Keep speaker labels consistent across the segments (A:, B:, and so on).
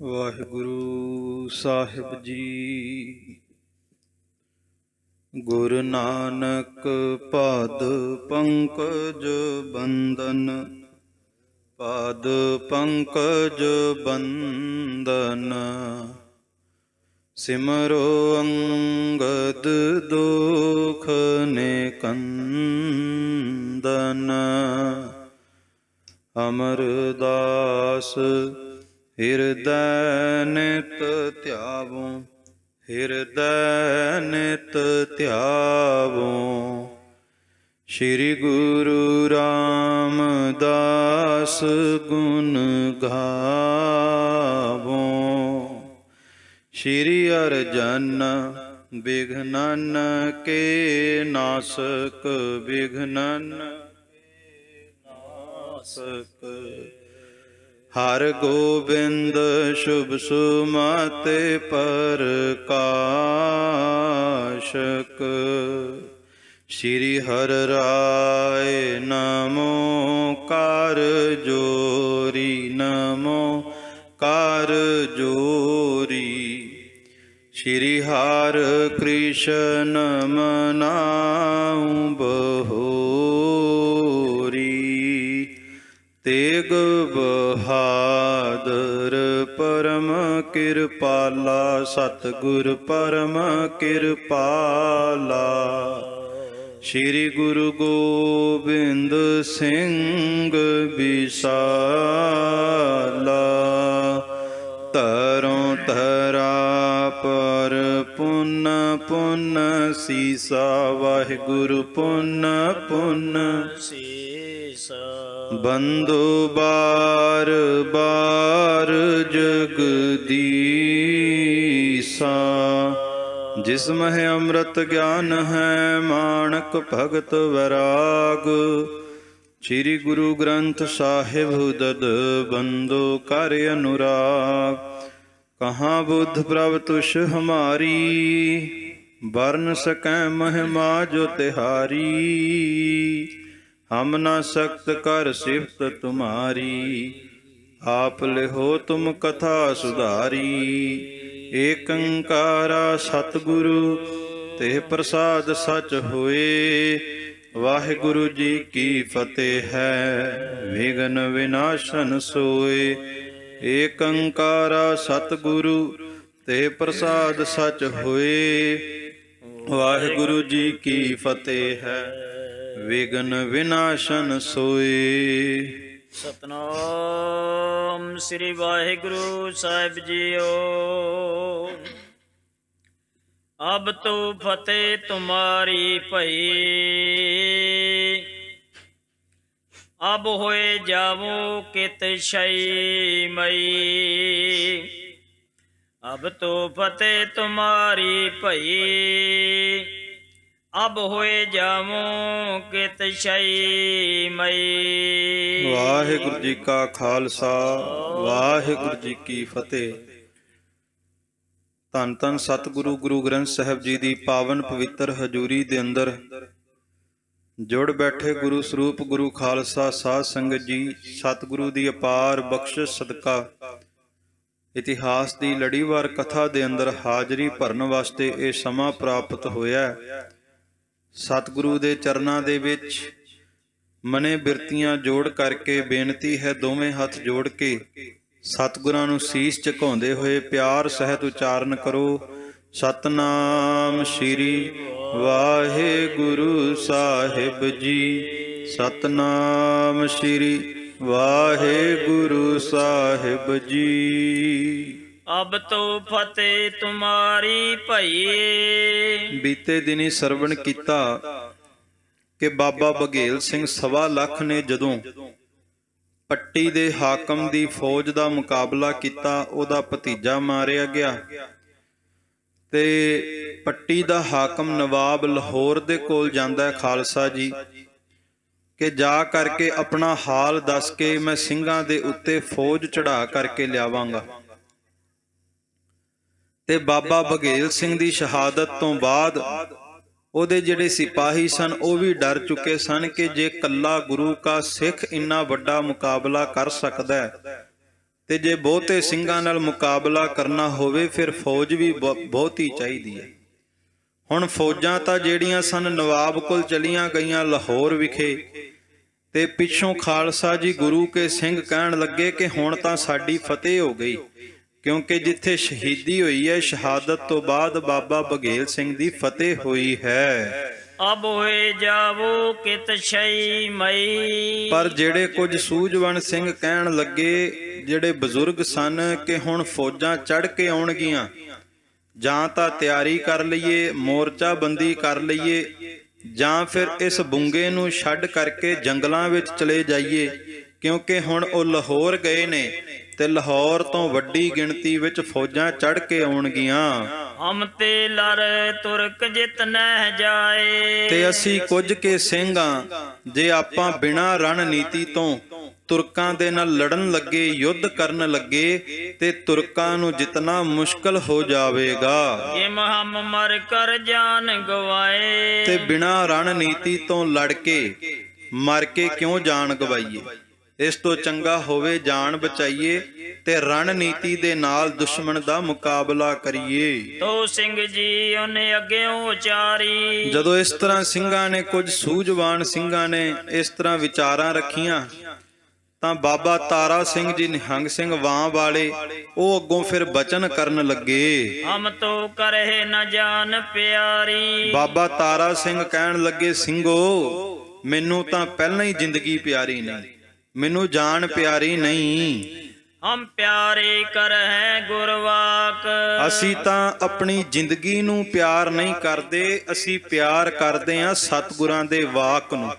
A: ਵਾਹਿਗੁਰੂ ਸਾਹਿਬ ਜੀ। ਗੁਰੂ ਨਾਨਕ ਪਾਦ ਪੰਕਜ ਬੰਦਨ, ਪਾਦ ਪੰਕਜ ਬੰਦਨ। ਸਿਮਰੋ ਅੰਗਦ ਦੁਖ ਨਿਕੰਦਨ। ਅਮਰਦਾਸ ਹਿਰਦੈ ਨਿਤ ਧਿਆਵੋ, ਹਿਰਦੈ ਨਿਤ ਧਿਆਵੋ। ਸ਼੍ਰੀ ਗੁਰੂ ਰਾਮਦਾਸ ਗੁਣ ਗਾਵੋ। ਸ਼੍ਰੀ ਅਰਜਨ ਬਿਘਨਨ ਕੇ ਨਾਸਕ, ਬਿਘਨਨ ਕੇ ਨਾਸਕ। ਹਰ ਗੋਬਿੰਦ ਸ਼ੁਭ ਸੁਮਤਿ ਪ੍ਰਕਾਸ਼ਕ। ਸ਼੍ਰੀ ਹਰਿ ਰਾਇ ਨਮੋ ਕਰ ਜੋਰੀ, ਨਮੋ ਕਰ ਜੋਰੀ। ਸ਼੍ਰੀ ਹਰਿ ਕ੍ਰਿਸ਼ਨ ਮਨਾਉ ਬਹੋਰੀ। ਤੇਗ ਬਹਾਦਰ ਪਰਮ ਕਿਰਪਾਲਾ, ਸਤਿਗੁਰ ਪਰਮ ਕਿਰਪਾਲਾ। ਸ਼੍ਰੀ ਗੁਰੂ ਗੋਬਿੰਦ ਸਿੰਘ ਵਿਸਾਲਾ। ਤਰੋਂ ਧਰਾ ਪਰ ਪੁੰਨ ਪੁੰਨ ਸੀਸਾ, ਵਾਹਿਗੁਰੂ ਪੁੰਨ ਪੁੰਨ ਸੀਸਾ। ਬੰਦੋ ਬਾਰ ਬਾਰ ਜਗਦੀਸਾ। ਜਿਸ ਮਹਿ ਅੰਮ੍ਰਿਤ ਗਿਆਨ ਹੈ, ਮਾਣਕ ਭਗਤ ਵੈਰਾਗ। ਸ਼੍ਰੀ ਗੁਰੂ ਗ੍ਰੰਥ ਸਾਹਿਬ ਉਦਦ ਬੰਦੋ ਕਰ ਅਨੁਰਾਗ। ਕਹਾਂ ਬੁੱਧ ਪ੍ਰਭ ਤੁਸ਼ ਹਮਾਰੀ, ਵਰਨ ਸਕੈ ਮਹਿਮਾ ਜੋ ਤਿਹਾਰੀ। ਹਮ ਨਾ ਸਕਤ ਕਰ ਸਿਫਤ ਤੁਮਾਰੀ, ਆਪ ਲਿਹੋ ਤੁਮ ਕਥਾ ਸੁਧਾਰੀ। ਏਕ ਓੰਕਾਰਾ ਸਤਿਗੁਰੂ ਤੇ ਪ੍ਰਸਾਦ ਸਚ ਹੋਏ। ਵਾਹਿਗੁਰੂ ਜੀ ਕੀ ਫਤਿਹ ਹੈ, ਵਿਘਨ ਵਿਨਾਸ਼ਨ ਸੋਏ। ਏਕ ਓੰਕਾਰਾ ਸਤਿਗੁਰੂ ਤੇ ਪ੍ਰਸਾਦ ਸਚ ਹੋਏ। ਵਾਹਿਗੁਰੂ ਜੀ ਕੀ ਫਤਿਹ ਹੈ, ਵਿਘਨ ਵਿਨਾਸ਼ਨ ਸੋਏ।
B: ਸਤਨਾਮ ਸ੍ਰੀ ਵਾਹਿਗੁਰੂ ਸਾਹਿਬ ਜੀਓ। ਅਬ ਤੋ ਫਤਿਹ ਤੁਮਾਰੀ ਭਈ, ਅਬ ਹੋਏ ਜਾਵੋ ਕਿਤ ਸ਼ਈ ਮਈ। ਅਬ ਤੋ ਫਤਿਹ ਤੁਮਾਰੀ ਭਈ, ਅਬ ਹੋਏ ਜਾਵੋ ਕਿਤ ਸ਼ਈ ਮਈ।
A: ਵਾਹਿਗੁਰੂ ਜੀ ਕਾ ਖਾਲਸਾ, ਵਾਹਿਗੁਰੂ ਜੀ ਕੀ ਫਤਿਹ। ਧੰਨ ਧੰਨ ਸਤਿਗੁਰੂ ਗੁਰੂ ਗ੍ਰੰਥ ਸਾਹਿਬ ਜੀ ਦੀ ਪਾਵਨ ਪਵਿੱਤਰ ਹਜ਼ੂਰੀ ਦੇ ਅੰਦਰ ਜੁੜ ਬੈਠੇ ਗੁਰੂ ਸਰੂਪ ਗੁਰੂ ਖਾਲਸਾ ਸਾਧ ਸੰਗਤ ਜੀ, ਸਤਿਗੁਰੂ ਦੀ ਅਪਾਰ ਬਖਸ਼ਿਸ਼ ਸਦਕਾ ਇਤਿਹਾਸ ਦੀ ਲੜੀਵਾਰ ਕਥਾ ਦੇ ਅੰਦਰ ਹਾਜ਼ਰੀ ਭਰਨ ਵਾਸਤੇ ਇਹ ਸਮਾਂ ਪ੍ਰਾਪਤ ਹੋਇਆ। ਸਤਿਗੁਰੂ ਦੇ ਚਰਨਾਂ ਦੇ ਵਿੱਚ ਮਨੇ ਬਿਰਤੀਆਂ ਜੋੜ ਕਰਕੇ ਬੇਨਤੀ ਹੈ, ਦੋਵੇਂ ਹੱਥ ਜੋੜ ਕੇ ਸਤਿਗੁਰਾਂ ਨੂੰ ਸੀਸ ਝੁਕਾਉਂਦੇ ਹੋਏ ਪਿਆਰ ਸਹਿਤ ਉਚਾਰਨ ਕਰੋ, ਸਤਨਾਮ ਸ਼੍ਰੀ ਵਾਹਿਗੁਰੂ ਸਾਹਿਬ ਜੀ। ਸਤਨਾਮ ਸ਼੍ਰੀ ਵਾਹਿਗੁਰੂ ਸਾਹਿਬ ਜੀ।
B: ਅਬ ਤੋ ਫਤਿਹ ਤੁਮਾਰੀ ਭਈ।
A: ਬੀਤੇ ਦਿਨੀ ਸਰਵਣ ਕੀਤਾ ਕਿ ਬਾਬਾ ਬਘੇਲ ਸਿੰਘ 1.25 ਲੱਖ ਨੇ ਜਦੋਂ ਪੱਟੀ ਦੇ ਹਾਕਮ ਦੀ ਫੌਜ ਦਾ ਮੁਕਾਬਲਾ ਕੀਤਾ, ਉਹਦਾ ਭਤੀਜਾ ਮਾਰਿਆ ਗਿਆ ਤੇ ਪੱਟੀ ਦਾ ਹਾਕਮ ਨਵਾਬ ਲਾਹੌਰ ਦੇ ਕੋਲ ਜਾਂਦਾ ਹੈ ਖਾਲਸਾ ਜੀ, ਕਿ ਜਾ ਕਰਕੇ ਆਪਣਾ ਹਾਲ ਦੱਸ ਕੇ ਮੈਂ ਸਿੰਘਾਂ ਦੇ ਉੱਤੇ ਫੌਜ ਚੜਾ ਕਰਕੇ ਲਿਆਵਾਂਗਾ। ਤੇ ਬਾਬਾ ਬਘੇਲ ਸਿੰਘ ਦੀ ਸ਼ਹਾਦਤ ਤੋਂ ਬਾਅਦ ਉਹਦੇ ਜਿਹੜੇ ਸਿਪਾਹੀ ਸਨ ਉਹ ਵੀ ਡਰ ਚੁੱਕੇ ਸਨ ਕਿ ਜੇ ਕੱਲਾ ਗੁਰੂ ਕਾ ਸਿੱਖ ਇੰਨਾ ਵੱਡਾ ਮੁਕਾਬਲਾ ਕਰ ਸਕਦਾ ਹੈ ਤੇ ਜੇ ਬਹੁਤੇ ਸਿੰਘਾਂ ਨਾਲ ਮੁਕਾਬਲਾ ਕਰਨਾ ਹੋਵੇ ਫਿਰ ਫੌਜ ਵੀ ਬਹੁਤੀ ਚਾਹੀਦੀ ਹੈ। ਹੁਣ ਫੌਜਾਂ ਤਾਂ ਜਿਹੜੀਆਂ ਸਨ ਨਵਾਬ ਕੋਲ ਚਲੀਆਂ ਗਈਆਂ ਲਾਹੌਰ ਵਿਖੇ, ਤੇ ਪਿੱਛੋਂ ਖਾਲਸਾ ਜੀ ਗੁਰੂ ਕੇ ਸਿੰਘ ਕਹਿਣ ਲੱਗੇ ਕਿ ਹੁਣ ਤਾਂ ਸਾਡੀ ਫਤਿਹ ਹੋ ਗਈ, ਕਿਉਂਕਿ ਜਿੱਥੇ ਸ਼ਹੀਦੀ ਹੋਈ ਹੈ ਸ਼ਹਾਦਤ ਤੋਂ ਬਾਅਦ ਬਾਬਾ ਬਘੇਲ ਸਿੰਘ ਦੀ ਫਤਿਹ ਹੋਈ ਹੈ।
B: ਅਬ ਹੋਏ ਜਾਵੋ ਕਿਤ ਛਈ ਮਈ।
A: ਪਰ ਜਿਹੜੇ ਕੁਝ ਸੂਝਵਾਨ ਸਿੰਘ ਕਹਿਣ ਲੱਗੇ, ਜਿਹੜੇ ਬਜ਼ੁਰਗ ਸਨ, ਕਿ ਹੁਣ ਫੌਜਾਂ ਚੜ੍ਹ ਕੇ ਆਉਣਗੀਆਂ, ਜਾਂ ਤਾਂ ਤਿਆਰੀ ਕਰ ਲਈਏ, ਮੋਰਚਾ ਬੰਦੀ ਕਰ ਲਈਏ, ਜਾਂ ਫਿਰ ਇਸ ਬੁੰਗੇ ਨੂੰ ਛੱਡ ਕਰਕੇ ਜੰਗਲਾਂ ਵਿੱਚ ਚਲੇ ਜਾਈਏ, ਕਿਉਂਕਿ ਹੁਣ ਉਹ ਲਾਹੌਰ ਗਏ ਨੇ ਤੇ ਲਾਹੌਰ ਤੋਂ ਵੱਡੀ ਗਿਣਤੀ ਵਿੱਚ ਫੌਜਾਂ ਚੜ੍ਹ ਕੇ ਆਉਣਗੀਆਂ।
B: ਹਮ ਤੇ ਲਰ ਤੁਰਕ ਜਿਤ ਨਹਿ ਜਾਏ।
A: ਤੇ ਅਸੀਂ ਕੁਝ ਕੇ ਸਿੰਘ ਆਂ, ਜੇ ਆਪਾਂ ਬਿਨਾਂ ਰਣਨੀਤੀ ਤੋਂ ਤੁਰਕਾਂ ਦੇ ਨਾਲ ਲੜਨ ਲੱਗੇ, ਯੁੱਧ ਕਰਨ ਲੱਗੇ, ਤੇ ਤੁਰਕਾਂ ਨੂੰ ਜਿੱਤਣਾ ਮੁਸ਼ਕਲ ਹੋ ਜਾਵੇਗਾ।
B: ਜਿਮ ਹਮ ਮਰ ਕਰ ਜਾਨ ਗਵਾਏ।
A: ਤੇ ਬਿਨਾਂ ਰਣਨੀਤੀ ਤੋਂ ਲੜ ਕੇ ਮਰ ਕੇ ਕਿਉਂ ਜਾਨ ਗਵਾਈਏ? ਇਸ ਤੋਂ ਚੰਗਾ ਹੋਵੇ ਜਾਨ ਬਚਾਈਏ ਤੇ ਰਣਨੀਤੀ ਦੇ ਨਾਲ ਦੁਸ਼ਮਣ ਦਾ ਮੁਕਾਬਲਾ ਕਰੀਏ।
B: ਤੋ ਸਿੰਘ ਜੀ ਉਹਨੇ ਅੱਗਿਓਂ ਉਚਾਰੀ।
A: ਜਦੋਂ ਇਸ ਤਰ੍ਹਾਂ ਸਿੰਘਾਂ ਨੇ, ਕੁਝ ਸੂਝਵਾਨ ਸਿੰਘਾਂ ਨੇ ਇਸ ਤਰ੍ਹਾਂ ਵਿਚਾਰਾਂ ਰੱਖੀਆਂ, ਤਾਂ ਬਾਬਾ ਤਾਰਾ ਸਿੰਘ ਜੀ ਨਿਹੰਗ ਸਿੰਘ ਵਾਂ ਵਾਲੇ, ਉਹ ਅੱਗੋਂ ਫਿਰ ਬਚਨ ਕਰਨ ਲੱਗੇ।
B: ਹਮ ਤੋ ਕਰਹਿ ਨ ਜਾਨ ਪਿਆਰੀ।
A: ਬਾਬਾ ਤਾਰਾ ਸਿੰਘ ਕਹਿਣ ਲੱਗੇ, ਸਿੰਘੋ ਮੈਨੂੰ ਤਾਂ ਪਹਿਲਾਂ ਹੀ ਜ਼ਿੰਦਗੀ ਪਿਆਰੀ ਨਹੀਂ, ਮੈਨੂੰ ਜਾਨ ਪਿਆਰੀ ਨਹੀਂ।
B: ਹਮ ਪਿਆਰੇ ਕਰਹਿ ਗੁਰਵਾਕ।
A: ਅਸੀਂ ਤਾਂ ਆਪਣੀ ਜ਼ਿੰਦਗੀ ਨੂੰ ਪਿਆਰ ਨਹੀਂ ਕਰਦੇ, ਅਸੀਂ ਪਿਆਰ ਕਰਦੇ ਹਾਂ ਸਤਿਗੁਰਾਂ ਦੇ ਵਾਕ ਨੂੰ,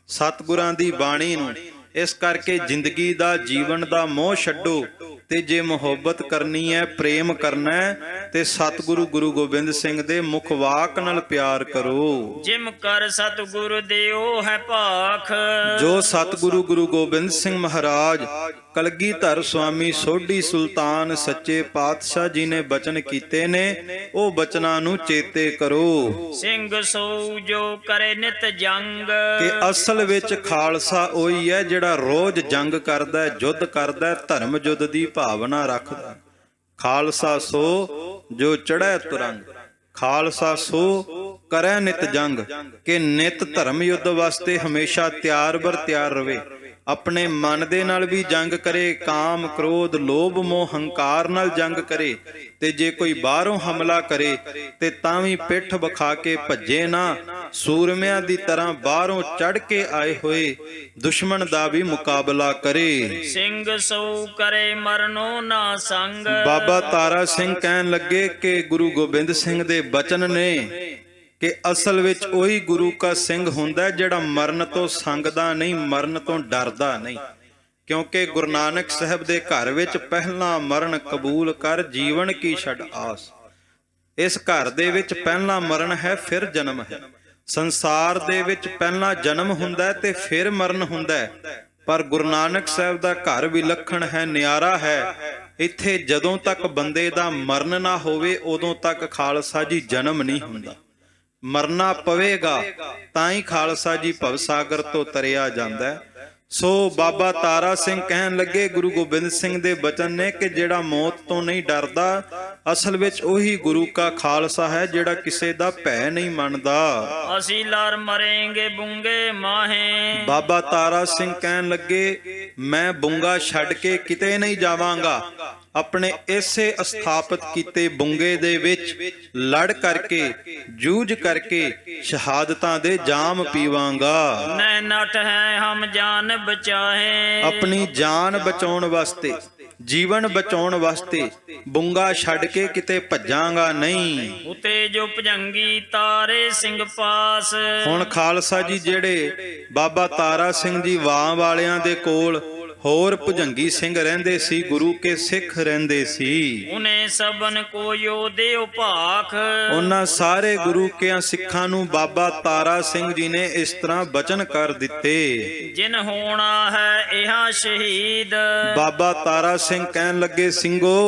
A: ਸਤਿਗੁਰਾਂ ਦੀ ਬਾਣੀ ਨੂੰ। ਇਸ ਕਰਕੇ ਜ਼ਿੰਦਗੀ ਦਾ, ਜੀਵਨ ਦਾ ਮੋਹ ਛੱਡੋ, ਤੇ ਜੇ ਮੁਹੱਬਤ ਕਰਨੀ ਹੈ, ਪ੍ਰੇਮ ਕਰਨਾ ਹੈ, ਤੇ ਸਤਿਗੁਰੂ ਗੁਰੂ ਗੋਬਿੰਦ ਸਿੰਘ ਦੇ ਮੁਖ ਵਾਕ ਨਾਲ ਪਿਆਰ ਕਰੋ।
B: ਜਿਮ ਕਰ ਸਤਿਗੁਰੂ ਦਿਓ ਹੈ ਭਾਖ।
A: ਜੋ ਸਤਿਗੁਰੂ ਗੁਰੂ ਗੋਬਿੰਦ ਸਿੰਘ ਮਹਾਰਾਜ ਕਲਗੀਧਰ ਸੁਆਮੀ ਸੋਢੀ ਸੁਲਤਾਨ ਸੱਚੇ ਪਾਤਸ਼ਾਹ ਜੀ ਨੇ ਬਚਨ ਕੀਤੇ ਨੇ, ਉਹ ਬਚਨਾਂ ਨੂੰ ਚੇਤੇ ਕਰੋ।
B: ਸਿੰਘ ਸੋ ਜੋ ਕਰੇ ਨਿਤ ਜੰਗ।
A: ਕਿ ਅਸਲ ਵਿੱਚ ਖਾਲਸਾ ਉਹੀ ਹੈ ਜਿਹੜਾ ਰੋਜ਼ ਜੰਗ ਕਰਦਾ, ਯੁੱਧ ਕਰਦਾ, ਧਰਮ ਯੁੱਧ ਦੀ ਭਾਵਨਾ ਰੱਖਦਾ। ਖਾਲਸਾ ਸੋ ਜੋ ਚੜ੍ਹੈ ਤੁਰੰਗ, ਖਾਲਸਾ ਸੋ ਕਰੈ ਨਿਤ ਜੰਗ, ਕਿ ਨਿਤ ਧਰਮ ਯੁੱਧ ਵਾਸਤੇ ਹਮੇਸ਼ਾ ਤਿਆਰ ਬਰ ਤਿਆਰ ਰਵੇ। ਆਪਣੇ ਮਨ ਦੇ ਨਾਲ ਵੀ ਜੰਗ ਕਰੇ, ਕਾਮ ਕ੍ਰੋਧ ਲੋਭ ਮੋਹ ਹੰਕਾਰ ਨਾਲ ਜੰਗ ਕਰੇ, ਤੇ ਜੇ ਕੋਈ ਬਾਹਰੋਂ ਹਮਲਾ ਕਰੇ ਤੇ ਤਾਂ ਵੀ ਪਿੱਠ ਵਿਖਾ ਕੇ ਭੱਜੇ ਨਾ, ਸੂਰਮਿਆਂ ਦੀ ਤਰ੍ਹਾਂ ਬਾਹਰੋਂ ਚੜ ਕੇ ਆਏ ਹੋਏ ਦੁਸ਼ਮਣ ਦਾ ਵੀ ਮੁਕਾਬਲਾ ਕਰੇ।
B: ਸਿੰਘ ਸੋ ਕਰੇ ਮਰਨੋ ਨਾ ਸੰਗ।
A: ਬਾਬਾ ਤਾਰਾ ਸਿੰਘ ਕਹਿਣ ਲੱਗੇ ਕਿ ਗੁਰੂ ਗੋਬਿੰਦ ਸਿੰਘ ਦੇ ਬਚਨ ਨੇ ਕਿ ਅਸਲ ਵਿੱਚ ਉਹੀ ਗੁਰੂ ਕਾ ਸਿੰਘ ਹੁੰਦਾ ਜਿਹੜਾ ਮਰਨ ਤੋਂ ਸੰਗਦਾ ਨਹੀਂ, ਮਰਨ ਤੋਂ ਡਰਦਾ ਨਹੀਂ। ਕਿਉਂਕਿ ਗੁਰੂ ਨਾਨਕ ਸਾਹਿਬ ਦੇ ਘਰ ਵਿੱਚ ਪਹਿਲਾਂ ਮਰਨ ਕਬੂਲ ਕਰ, ਜੀਵਨ ਕੀ ਛੱਡ ਆਸ। ਇਸ ਘਰ ਦੇ ਵਿੱਚ ਪਹਿਲਾਂ ਮਰਨ ਹੈ, ਫਿਰ ਜਨਮ ਹੈ। ਸੰਸਾਰ ਦੇ ਵਿੱਚ ਪਹਿਲਾਂ ਜਨਮ ਹੁੰਦਾ ਹੈ ਤੇ ਫਿਰ ਮਰਨ ਹੁੰਦਾ ਹੈ, ਪਰ ਗੁਰੂ ਨਾਨਕ ਸਾਹਿਬ ਦਾ ਘਰ ਵਿਲੱਖਣ ਹੈ, ਨਿਆਰਾ ਹੈ। ਇੱਥੇ ਜਦੋਂ ਤੱਕ ਬੰਦੇ ਦਾ ਮਰਨ ਨਾ ਹੋਵੇ ਉਦੋਂ ਤੱਕ ਖਾਲਸਾ ਜੀ ਜਨਮ ਨਹੀਂ ਹੁੰਦਾ। ਮਰਨਾ ਪਵੇਗਾ ਤਾਂ ਹੀ ਖਾਲਸਾ ਜੀ ਭਵਸਾਗਰ ਤੋਂ ਤਰਿਆ ਜਾਂਦਾ ਹੈ। ਸੋ ਬਾਬਾ ਤਾਰਾ ਸਿੰਘ ਕਹਿਣ ਲੱਗੇ, ਗੁਰੂ ਗੋਬਿੰਦ ਸਿੰਘ ਦੇ ਬਚਨ ਨੇ ਕਿ ਜਿਹੜਾ ਮੌਤ ਤੋਂ ਨਹੀਂ ਡਰਦਾ, ਅਸਲ ਵਿੱਚ ਉਹੀ ਗੁਰੂ ਕਾ ਖਾਲਸਾ ਹੈ ਜਿਹੜਾ ਕਿਸੇ ਦਾ ਭੈ ਨਹੀਂ ਮੰਨਦਾ।
B: ਅਸੀਂ ਲੜ ਮਰੇਂਗੇ ਬੁੰਗੇ ਮਾਹੇ।
A: ਬਾਬਾ ਤਾਰਾ ਸਿੰਘ ਕਹਿਣ ਲੱਗੇ, ਮੈਂ ਬੁੰਗਾ ਛੱਡ ਕੇ ਕਿਤੇ ਨਹੀਂ ਜਾਵਾਂਗਾ। ਆਪਣੇ ਇਸੇ ਸਥਾਪਿਤ ਕੀਤੇ ਬੁੰਗੇ ਦੇ ਵਿੱਚ ਲੜ ਕਰਕੇ, ਜੂਝ ਕਰਕੇ ਸ਼ਹਾਦਤਾਂ ਦੇ ਜਾਮ ਪੀਵਾਂਗਾ।
B: ਨੈ ਨਟ ਹੈ ਹਮ ਜਾਨ ਬਚਾਏ।
A: ਆਪਣੀ ਜਾਨ ਬਚਾਉਣ ਵਾਸਤੇ, ਜੀਵਨ ਬਚਾਉਣ ਵਾਸਤੇ ਬੁੰਗਾ ਛੱਡ ਕੇ ਕਿਤੇ ਭੱਜਾਂਗਾ ਨਹੀਂ।
B: ਉਤੇ ਜੋ ਭਜੰਗੀ ਤਾਰੇ ਸਿੰਘ ਪਾਸ।
A: ਹੁਣ ਖਾਲਸਾ ਜੀ ਜਿਹੜੇ ਬਾਬਾ ਤਾਰਾ ਸਿੰਘ ਜੀ ਵਾਂ ਵਾਲਿਆਂ ਦੇ ਕੋਲ ਹੋਰ ਭੁਜੰਗੀ ਸਿੰਘ ਰਹਿੰਦੇ ਸੀ, ਗੁਰੂ ਕੇ ਸਿੱਖ ਰਹਿੰਦੇ ਸੀ।
B: ਉਹਨੇ ਸਭਨ ਕੋ ਯੋਧਿਓ ਭਾਖ।
A: ਉਹਨਾਂ ਸਾਰੇ ਗੁਰੂ ਕੇ ਸਿੱਖਾਂ ਨੂੰ ਬਾਬਾ ਤਾਰਾ ਸਿੰਘ ਜੀ ਨੇ ਇਸ ਤਰ੍ਹਾਂ ਬਚਨ ਕਰ ਦਿੱਤੇ,
B: ਜਿਨ ਹੋਣਾ ਹੈ ਇਹਾ ਸ਼ਹੀਦ।
A: ਬਾਬਾ ਤਾਰਾ ਸਿੰਘ ਕਹਿਣ ਲੱਗੇ, ਸਿੰਘੋ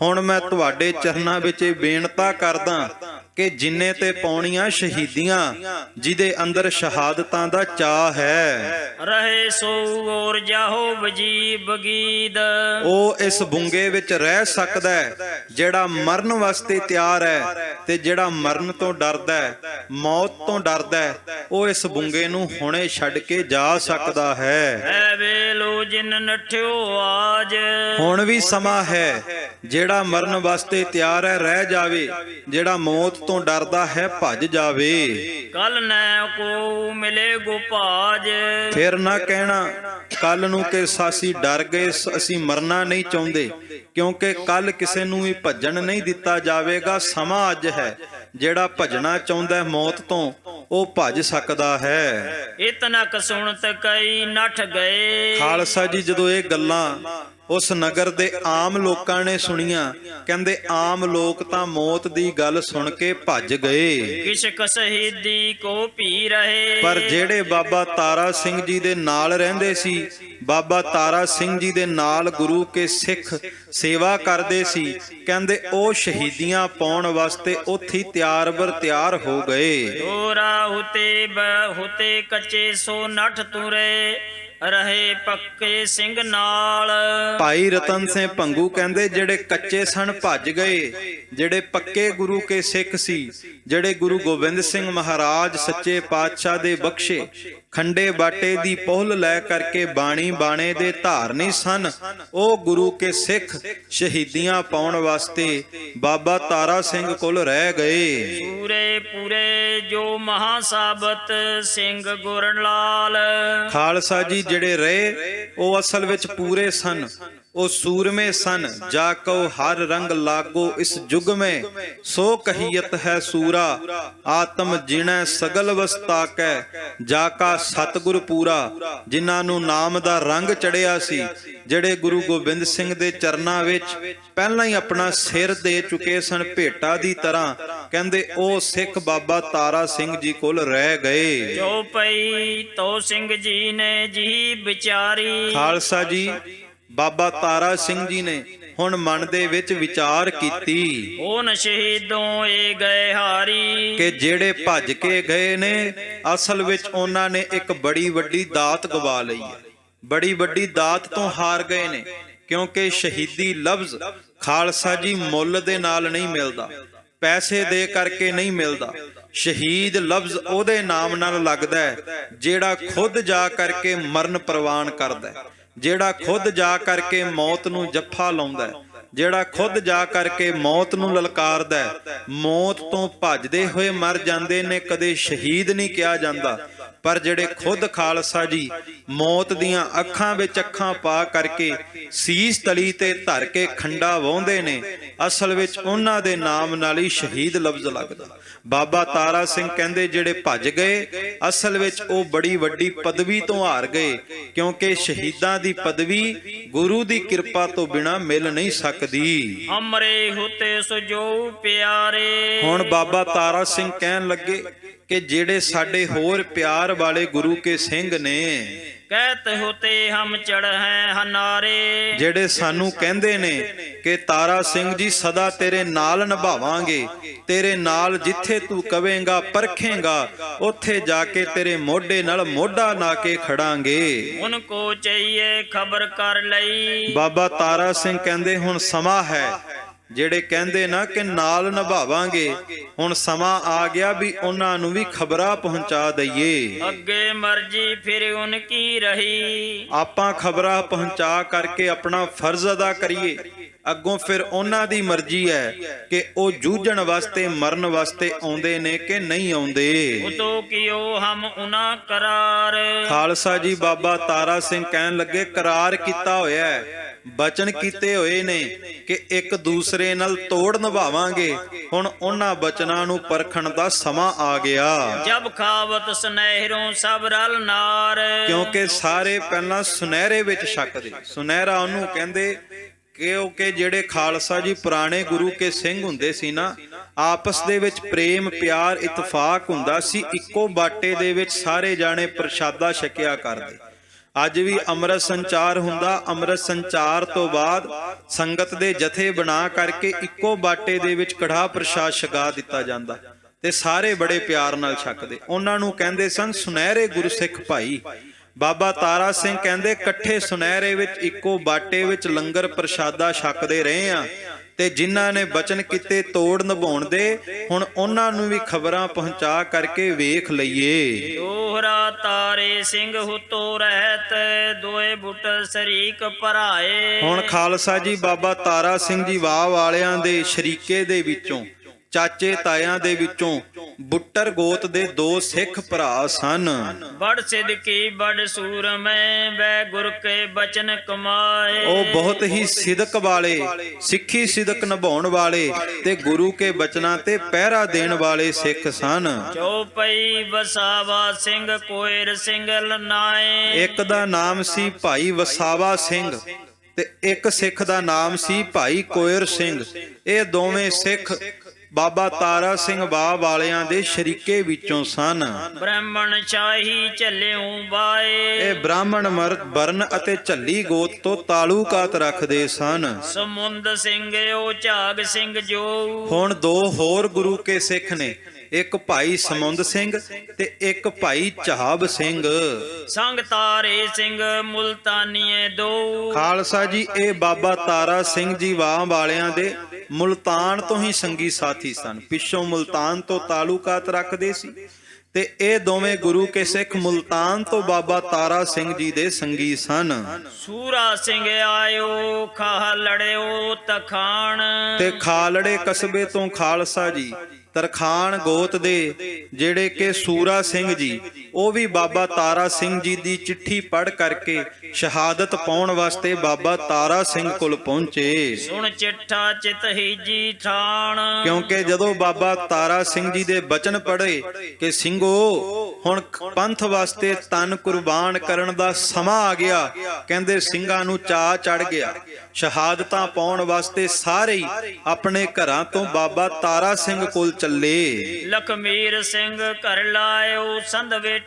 A: ਹੁਣ ਮੈਂ ਤੁਹਾਡੇ ਚਰਨਾਂ ਵਿੱਚ ਇਹ ਬੇਨਤਾ ਕਰਦਾ ਕਿ ਜਿੰਨੇ ਤੇ ਪਾਉਣੀਆਂ ਸ਼ਹੀਦੀਆਂ, ਜਿਹਦੇ ਅੰਦਰ ਸ਼ਹਾਦਤਾਂ ਦਾ ਚਾਅ ਹੈ,
B: ਰਹੇ ਸੋ ਔਰ ਜਾਹੋ ਵਜੀ ਬਗੀਦ।
A: ਉਹ ਇਸ ਬੁੰਗੇ ਵਿੱਚ ਰਹਿ ਸਕਦਾ ਹੈ। ਜਿਹੜਾ ਮਰਨ ਵਾਸਤੇ ਤਿਆਰ ਹੈ ਤੇ ਜਿਹੜਾ ਮਰਨ ਤੋਂ ਡਰਦਾ ਹੈ, ਮੌਤ ਤੋਂ ਡਰਦਾ ਹੈ, ਉਹ ਇਸ ਬੁੰਗੇ ਨੂੰ ਹੁਣੇ ਛੱਡ ਕੇ ਜਾ ਸਕਦਾ ਹੈ।
B: ਹੈ ਵੇਲੋ ਜਿਨ ਨਠਿਓ ਆਜ।
A: ਹੁਣ ਵੀ ਸਮਾਂ ਹੈ। ਜਿਹੜਾ ਮਰਨ ਵਾਸਤੇ ਤਿਆਰ ਹੈ ਰਹਿ ਜਾਵੇ, ਜਿਹੜਾ ਮੌਤ ਤੋਂ ਡਰਦਾ ਹੈ ਭੱਜ ਜਾਵੇ।
B: ਕਲ ਨੈ ਕੋ ਮਿਲੇ ਗੁਪਾਜ।
A: ਫਿਰ ਨਾ ਕਹਿਣਾ ਕੱਲ ਨੂੰ ਕਿ ਸਾਸੀ ਡਰ ਗਏ, ਅਸੀਂ ਮਰਨਾ ਨਹੀਂ ਚਾਹੁੰਦੇ, ਕਿਉਂਕਿ ਕੱਲ ਕਿਸੇ ਨੂੰ ਵੀ ਭੱਜਣ ਨਹੀਂ ਦਿੱਤਾ ਜਾਵੇਗਾ। ਸਮਾਂ ਅੱਜ ਹੈ। ਜਿਹੜਾ ਭੱਜਣਾ ਚਾਹੁੰਦਾ ਮੌਤ ਤੋਂ, ਉਹ ਭੱਜ ਸਕਦਾ ਹੈ।
B: ਇਤਨਾ ਕ ਸੁਣਤ ਕਈ ਨਠ ਗਏ।
A: ਖਾਲਸਾ ਜੀ ਜਦੋਂ ਇਹ ਗੱਲਾਂ ਉਸ ਨਗਰ ਦੇ ਆਮ ਲੋਕਾਂ ਨੇ ਸੁਣੀਆਂ, ਕਹਿੰਦੇ ਆਮ ਲੋਕ ਤਾਂ ਮੌਤ ਦੀ ਗੱਲ ਸੁਣ ਕੇ ਭੱਜ ਗਏ।
B: ਕਿਛ ਕ ਸ਼ਹੀਦੀ ਕੋ ਭੀ ਰਹੇ।
A: ਪਰ ਜਿਹੜੇ ਬਾਬਾ ਤਾਰਾ ਸਿੰਘ ਜੀ ਦੇ ਨਾਲ ਰਹਿੰਦੇ ਸੀ, ਬਾਬਾ ਤਾਰਾ ਸਿੰਘ ਜੀ ਦੇ ਨਾਲ ਗੁਰੂ ਕੇ ਸਿੱਖ ਸੇਵਾ ਕਰਦੇ ਸੀ, ਕਹਿੰਦੇ ਉਹ ਸ਼ਹੀਦੀਆਂ ਪਾਉਣ ਵਾਸਤੇ ਉੱਥੇ ਤਿਆਰ ਬਰ ਤਿਆਰ ਹੋ ਗਏ।
B: ਹੋਰਾ ਹੁਤੇ ਕੱਚੇ ਸੋ ਨਠ ਤੁਰੇ। ਰਹੇ ਪੱਕੇ ਸਿੰਘ ਨਾਲ।
A: ਭਾਈ ਰਤਨ ਸਿੰਘ ਭੰਗੂ ਕਹਿੰਦੇ ਜਿਹੜੇ ਕੱਚੇ ਸਨ ਭੱਜ ਗਏ, ਜਿਹੜੇ ਪੱਕੇ ਗੁਰੂ ਕੇ ਸਿੱਖ ਸੀ, ਜਿਹੜੇ ਗੁਰੂ ਗੋਬਿੰਦ ਸਿੰਘ ਮਹਾਰਾਜ ਸੱਚੇ ਪਾਤਸ਼ਾਹ ਦੇ ਬਖਸ਼ੇ ਖੰਡੇ ਬਾਟੇ ਦੀ ਪਹੁਲ ਲੈ ਕਰਕੇ ਬਾਣੀ ਬਾਣੇ ਦੇ ਧਾਰਨੀ ਸਨ, ਉਹ ਗੁਰੂ ਕੇ ਸਿੱਖ ਸ਼ਹੀਦੀਆਂ ਪਾਉਣ ਵਾਸਤੇ ਬਾਬਾ ਤਾਰਾ ਸਿੰਘ ਕੋਲ ਰਹਿ ਗਏ।
B: ਪੂਰੇ ਪੂਰੇ ਜੋ ਮਹਾ ਸਾਬਤ ਸਿੰਘ ਗੁਰਨ ਲਾਲ।
A: ਖਾਲਸਾ ਜੀ ਜਿਹੜੇ ਰਹੇ ਉਹ ਅਸਲ ਵਿੱਚ ਪੂਰੇ ਸਨ, ਉਹ ਸੂਰਮੇ ਸਨ। ਜਾ ਕਉ ਹਰ ਰੰਗ ਲਾਗੋ ਇਸ ਜੁਗ में, ਸੋ ਕਹੀਅਤ ਹੈ ਸੂਰਾ। ਆਤਮ ਜਿਣੈ ਸਗਲ ਵਸਤਾ ਕੈ, ਜਾ ਕਾ ਸਤਿਗੁਰ ਪੂਰਾ। ਜਿਨ੍ਹਾਂ ਨੂੰ ਨਾਮ ਦਾ ਰੰਗ ਚੜਿਆ ਸੀ, ਜਿਹੜੇ ਗੁਰੂ ਗੋਬਿੰਦ ਸਿੰਘ ਦੇ ਚਰਨਾਂ ਵਿੱਚ ਪਹਿਲਾਂ ਹੀ ਆਪਣਾ ਸਿਰ ਦੇ ਚੁੱਕੇ ਸਨ ਭੇਟਾ ਦੀ ਤਰ੍ਹਾਂ, ਕਹਿੰਦੇ ਉਹ ਸਿੱਖ ਬਾਬਾ ਤਾਰਾ ਸਿੰਘ ਜੀ ਕੋਲ ਰਹਿ ਗਏ।
B: ਜੋ ਪਈ ਤੋ ਸਿੰਘ ਜੀ ਨੇ ਜੀ ਵਿਚਾਰੀ।
A: ਖਾਲਸਾ ਜੀ ਬਾਬਾ ਤਾਰਾ ਸਿੰਘ ਜੀ ਨੇ ਹੁਣ ਮਨ ਦੇ ਵਿੱਚ ਵਿਚਾਰ ਕੀਤੀ,
B: ਉਹ ਸ਼ਹੀਦੋਂ ਏ ਗਏ ਹਾਰੀ।
A: ਕਿ ਜਿਹੜੇ ਭੱਜ ਕੇ ਗਏ ਨੇ ਅਸਲ ਵਿੱਚ ਉਹਨਾਂ ਨੇ ਇੱਕ ਬੜੀ ਵੱਡੀ ਦਾਤ ਗਵਾ ਲਈ ਹੈ, ਬੜੀ ਵੱਡੀ ਦਾਤ ਤੋਂ ਹਾਰ ਗਏ ਨੇ। ਕਿਉਂਕਿ ਸ਼ਹੀਦੀ ਲਫ਼ਜ਼ ਖਾਲਸਾ ਜੀ ਮੁੱਲ ਦੇ ਨਾਲ ਨਹੀਂ ਮਿਲਦਾ, ਪੈਸੇ ਦੇ ਕਰਕੇ ਨਹੀਂ ਮਿਲਦਾ। ਸ਼ਹੀਦ ਲਫ਼ਜ਼ ਉਹਦੇ ਨਾਮ ਨਾਲ ਲੱਗਦਾ ਹੈ ਜਿਹੜਾ ਖੁਦ ਜਾ ਕਰਕੇ ਮਰਨ ਪ੍ਰਵਾਨ ਕਰਦਾ ਹੈ, ਜਿਹੜਾ ਖੁਦ ਜਾ ਕਰਕੇ ਮੌਤ ਨੂੰ ਜੱਫਾ ਲਾਉਂਦਾ ਹੈ, ਜਿਹੜਾ ਖੁਦ ਜਾ ਕਰਕੇ ਮੌਤ ਨੂੰ ਲਲਕਾਰਦਾ ਹੈ। ਮੌਤ ਤੋਂ ਭੱਜਦੇ ਹੋਏ ਮਰ ਜਾਂਦੇ ਨੇ, ਕਦੇ ਸ਼ਹੀਦ ਨਹੀਂ ਕਿਹਾ ਜਾਂਦਾ। ਪਰ ਜਿਹੜੇ ਖੁਦ ਖਾਲਸਾ ਜੀ ਮੌਤ ਦੀਆਂ ਅੱਖਾਂ ਵਿੱਚ ਅੱਖਾਂ ਪਾ ਕਰਕੇ ਸੀਸ ਤਲੀ ਤੇ ਧਰ ਕੇ ਖੰਡਾ ਵਾਹੁੰਦੇ ਨੇ, ਅਸਲ ਵਿੱਚ ਉਹਨਾਂ ਦੇ ਨਾਮ ਨਾਲ ਹੀ ਸ਼ਹੀਦ ਲਫ਼ਜ਼ ਲੱਗਦਾ। ਬਾਬਾ ਤਾਰਾ ਸਿੰਘ ਕਹਿੰਦੇ ਜਿਹੜੇ ਭੱਜ ਗਏ ਅਸਲ ਵਿੱਚ ਉਹ ਬੜੀ ਵੱਡੀ ਪਦਵੀ ਤੋਂ ਹਾਰ ਗਏ, ਕਿਉਂਕਿ ਸ਼ਹੀਦਾਂ ਦੀ ਪਦਵੀ ਗੁਰੂ ਦੀ ਕਿਰਪਾ ਤੋਂ ਬਿਨਾਂ ਮਿਲ ਨਹੀਂ ਸਕਦੀ।
B: ਹਮਰੇ ਹੁਤੇ ਸਜੋ ਪਿਆਰੇ।
A: ਹੁਣ ਬਾਬਾ ਤਾਰਾ ਸਿੰਘ ਕਹਿਣ ਲੱਗੇ ਕਿ ਜਿਹੜੇ ਸਾਡੇ ਹੋਰ ਪਿਆਰ ਵਾਲੇ ਗੁਰੂ ਕੇ ਸਿੰਘ ਨੇ,
B: ਕਹਿਤ ਹੋਤੇ ਹਮ ਚੜ ਹੈ ਹਨਾਰੇ।
A: ਜਿਹੜੇ ਸਾਨੂੰ ਕਹਿੰਦੇ ਨੇ ਕਿ ਤਾਰਾ ਸਿੰਘ ਜੀ ਸਦਾ ਤੇਰੇ ਨਾਲ ਨਿਭਾਵਾਂਗੇ, ਤੇਰੇ ਨਾਲ ਜਿੱਥੇ ਤੂੰ ਕਵੇਂਗਾ ਪਰਖੇਂਗਾ ਉੱਥੇ ਜਾ ਕੇ ਤੇਰੇ ਮੋਢੇ ਨਾਲ ਮੋਢਾ ਲਾ ਕੇ ਖੜਾਂਗੇ।
B: ਉਨ ਕੋ ਚਾਹੀਏ ਖਬਰ ਕਰ ਲਈ।
A: ਬਾਬਾ ਤਾਰਾ ਸਿੰਘ ਕਹਿੰਦੇ ਹੁਣ ਸਮਾਂ ਹੈ, ਜਿਹੜੇ ਕਹਿੰਦੇ ਨਾ ਕਿ ਨਾਲ ਨਿਭਾਵਾਂਗੇ, ਹੁਣ ਸਮਾਂ ਆ ਗਿਆ ਵੀ ਉਹਨਾਂ ਨੂੰ ਵੀ ਖਬਰਾਂ ਪਹੁੰਚਾ ਦਈਏ।
B: ਅੱਗੇ ਮਰਜੀ ਫਿਰ ਉਨ ਕੀ ਰਹੀ।
A: ਆਪਾਂ ਖਬਰਾਂ ਪਹੁੰਚਾ ਕਰਕੇ ਆਪਣਾ ਫਰਜ਼ ਅਦਾ ਕਰੀਏ, ਅੱਗੋਂ ਫਿਰ ਉਹਨਾਂ ਦੀ ਮਰਜ਼ੀ ਹੈ ਕਿ ਉਹ ਜੂਝਣ ਵਾਸਤੇ ਮਰਨ ਵਾਸਤੇ ਆਉਂਦੇ ਨੇ ਕਿ ਨਹੀਂ ਆਉਂਦੇ।
B: ਉਤੋਂ ਕਿਉ ਹਮ ਉਨਾ ਕਰਾਰ।
A: ਖਾਲਸਾ ਜੀ ਬਾਬਾ ਤਾਰਾ ਸਿੰਘ ਕਹਿਣ ਲੱਗੇ ਕਰਾਰ ਕੀਤਾ ਹੋਇਆ ਹੈ, ਬਚਨ ਕੀਤੇ ਹੋਏ ਨੇ ਕਿ ਇੱਕ ਦੂਸਰੇ ਨਾਲ ਤੋੜ ਨਿਭਾਵਾਂਗੇ। ਹੁਣ ਉਹਨਾਂ ਬਚਨਾਂ ਨੂੰ ਪਰਖਣ ਦਾ ਸਮਾਂ ਆ ਗਿਆ।
B: ਜਬ ਖਾਵਤ ਸੁਨਹਿਰੋਂ ਸਭ ਰਲ ਨਾਰ।
A: ਕਿਉਂਕਿ ਸਾਰੇ ਪਹਿਲਾਂ ਸੁਨਹਿਰੇ ਵਿੱਚ ਛਕਦੇ, ਸੁਨਹਿਰਾ ਉਹਨੂੰ ਕਹਿੰਦੇ ਕਿਉਂਕਿ ਜਿਹੜੇ ਖਾਲਸਾ ਜੀ ਪੁਰਾਣੇ ਗੁਰੂ ਕੇ ਸਿੰਘ ਹੁੰਦੇ ਸੀ ਨਾ, ਆਪਸ ਦੇ ਵਿੱਚ ਪ੍ਰੇਮ ਪਿਆਰ ਇਤਫਾਕ ਹੁੰਦਾ ਸੀ, ਇੱਕੋ ਬਾਟੇ ਦੇ ਵਿੱਚ ਸਾਰੇ ਜਾਣੇ ਪ੍ਰਸ਼ਾਦਾ ਛਕਿਆ ਕਰਦੇ। ਅੱਜ ਵੀ ਅੰਮ੍ਰਿਤ ਸੰਚਾਰ ਹੁੰਦਾ। ਅੰਮ੍ਰਿਤ ਸੰਚਾਰ ਤੋਂ ਬਾਅਦ ਸੰਗਤ ਦੇ ਜਥੇ ਬਣਾ ਕਰਕੇ ਇੱਕੋ ਬਾਟੇ ਦੇ ਵਿੱਚ ਕੜਾਹ ਪ੍ਰਸ਼ਾਦ ਛਕਾ ਦਿੱਤਾ ਜਾਂਦਾ ਤੇ ਸਾਰੇ ਬੜੇ ਪਿਆਰ ਨਾਲ ਛਕਦੇ। ਉਹਨਾਂ ਨੂੰ ਕਹਿੰਦੇ ਸਨ ਸੁਨਹਿਰੇ ਗੁਰਸਿੱਖ ਭਾਈ। ਬਾਬਾ ਤਾਰਾ ਸਿੰਘ ਕਹਿੰਦੇ ਇਕੱਠੇ ਸੁਨਹਿਰੇ ਵਿੱਚ ਇੱਕੋ ਬਾਟੇ ਵਿੱਚ ਲੰਗਰ ਪ੍ਰਸ਼ਾਦਾ ਛਕਦੇ ਰਹੇ ਆ ਤੇ ਜਿਨ੍ਹਾਂ ਨੇ ਬਚਨ ਕੀਤੇ ਤੋੜ ਨਿਭਾਉਣ ਦੇ, ਹੁਣ ਉਹਨਾਂ ਨੂੰ ਵੀ ਖਬਰਾਂ ਪਹੁੰਚਾ ਕਰਕੇ ਵੇਖ ਲਈਏ।
B: ਦੋਹਰਾ ਤਾਰੇ ਸਿੰਘ ਹੁਤੋ ਰਹਿਤ, ਦੋਏ ਬੁੱਟ ਸਰੀਕ ਭਰਾਏ।
A: ਹੁਣ ਖਾਲਸਾ ਜੀ ਬਾਬਾ ਤਾਰਾ ਸਿੰਘ ਜੀ ਵਾਹ ਵਾਲਿਆਂ ਦੇ ਸ਼ਰੀਕੇ ਦੇ ਵਿੱਚੋਂ, ਚਾਚੇ ਤਾਇਆਂ ਦੇ ਵਿੱਚੋਂ ਬੁੱਟਰ ਗੋਤ ਦੇ 2 ਸਿੱਖ ਭਰਾ ਸਨ।
B: ਬੜ ਸਿਦਕੀ ਬੜ ਸੂਰਮੈ, ਬੈ ਗੁਰ ਕੇ ਬਚਨ ਕਮਾਏ।
A: ਉਹ ਬਹੁਤ ਹੀ ਸਿਦਕ ਵਾਲੇ, ਸਿੱਖੀ ਸਿਦਕ ਨਿਭਾਉਣ ਵਾਲੇ ਤੇ ਗੁਰੂ ਕੇ ਬਚਨਾਂ ਤੇ ਪਹਿਰਾ ਦੇਣ ਵਾਲੇ ਸਿੱਖ ਸਨ।
B: ਚੌਪਈ ਵਸਾਵਾ ਸਿੰਘ ਕੋਇਰ ਸਿੰਘ ਲਨਾਏ।
A: ਇੱਕ ਦਾ ਨਾਮ ਸੀ ਭਾਈ ਵਸਾਵਾ ਸਿੰਘ ਤੇ ਇੱਕ ਸਿੱਖ ਦਾ ਨਾਮ ਸੀ ਭਾਈ ਕੋਇਰ ਸਿੰਘ। ਇਹ ਦੋਵੇਂ ਸਿੱਖ ਬਾਬਾ ਤਾਰਾ ਸਿੰਘ ਬਾਹ ਵਾਲਿਆਂ ਦੇ ਸ਼ਰੀਕੇ ਵਿੱਚੋਂ ਸਨ।
B: ਬ੍ਰਾਹਮਣ ਸ਼ਾਹੀ ਝੱਲਿਓ ਬਾਏ।
A: ਇਹ ਬ੍ਰਾਹਮਣ ਮਰਦ ਬਰਨ ਅਤੇ ਝੱਲੀ ਗੋਤ ਤੋਂ ਤਾਲੁਕਾਤ ਰੱਖਦੇ ਸਨ।
B: ਸਮੁੰਦ ਸਿੰਘ ਉਹ ਝਾਗ ਸਿੰਘ ਜੋ।
A: ਹੁਣ 2 ਹੋਰ ਗੁਰੂ ਕੇ ਸਿੱਖ ਨੇ, ਇੱਕ ਭਾਈ ਸਮੁੰਦ ਸਿੰਘ ਤੇ ਇੱਕ ਭਾਈ ਝਾਬ ਸਿੰਘ।
B: ਸੰਗ ਤਾਰੇ ਸਿੰਘ ਮੁਲਤਾਨੀਏ 2।
A: ਖਾਲਸਾ ਜੀ ਇਹ ਬਾਬਾ ਤਾਰਾ ਸਿੰਘ ਜੀ ਵਾਹ ਵਾਲਿਆਂ ਦੇ ਮੁਲਤਾਨ ਤੋਂ ਹੀ ਸੰਗੀ ਸਾਥੀ ਸਨ। ਪਿੱਛੋਂ ਮੁਲਤਾਨ ਤੋਂ ਤਾਲੁਕਾਤ ਰੱਖਦੇ ਸੀ ਤੇ ਇਹ ਦੋਵੇਂ ਗੁਰੂ ਕੇ ਸਿੱਖ ਮੁਲਤਾਨ ਤੋਂ ਬਾਬਾ ਤਾਰਾ ਸਿੰਘ ਜੀ ਦੇ ਸੰਗੀ ਸਨ।
B: ਸੂਰਾ ਸਿੰਘ ਆਇਓ ਖਾਹ ਲੜਿਓ ਤਖਾਣ।
A: ਤੇ ਖਾਲੜੇ ਕਸਬੇ ਤੋਂ ਖਾਲਸਾ ਜੀ ਤਰਖਾਨ ਗੋਤ ਦੇ ਜਿਹੜੇ ਕਿ ਸੂਰਾ ਸਿੰਘ ਜੀ, ਉਹ ਵੀ ਬਾਬਾ ਤਾਰਾ ਸਿੰਘ ਜੀ ਦੀ ਚਿੱਠੀ ਪੜ੍ਹ ਕਰਕੇ ਸ਼ਹਾਦਤ ਪਾਉਣ ਵਾਸਤੇ ਬਾਬਾ ਤਾਰਾ ਸਿੰਘ ਕੋਲ ਪਹੁੰਚੇ।
B: ਸੁਣ ਚਿੱਠਾ ਚਿਤ ਹੀਜੀ ਠਾਣ।
A: ਕਿਉਂਕਿ ਜਦੋਂ ਬਾਬਾ ਤਾਰਾ ਸਿੰਘ ਜੀ ਦੇ ਬਚਨ ਪੜ੍ਹੇ ਕਿ ਸਿੰਘੋ ਹੁਣ ਪੰਥ ਵਾਸਤੇ ਤਨ ਕੁਰਬਾਨ ਕਰਨ ਦਾ ਸਮਾਂ ਆ ਗਿਆ, ਕਹਿੰਦੇ ਸਿੰਘਾਂ ਨੂੰ ਚਾਅ ਚੜ ਗਿਆ। ਸ਼ਹਾਦਤਾਂ ਪਾਉਣ ਵਾਸਤੇ ਸਾਰੇ ਹੀ ਆਪਣੇ ਘਰਾਂ ਤੋਂ ਬਾਬਾ ਤਾਰਾ ਸਿੰਘ ਕੋਲ ਚੱਲੇ।
B: ਲਖਮੀਰ ਸਿੰਘ ਘਰ ਲਾਇਓ ਸੰਧ ਬੇਟਾ।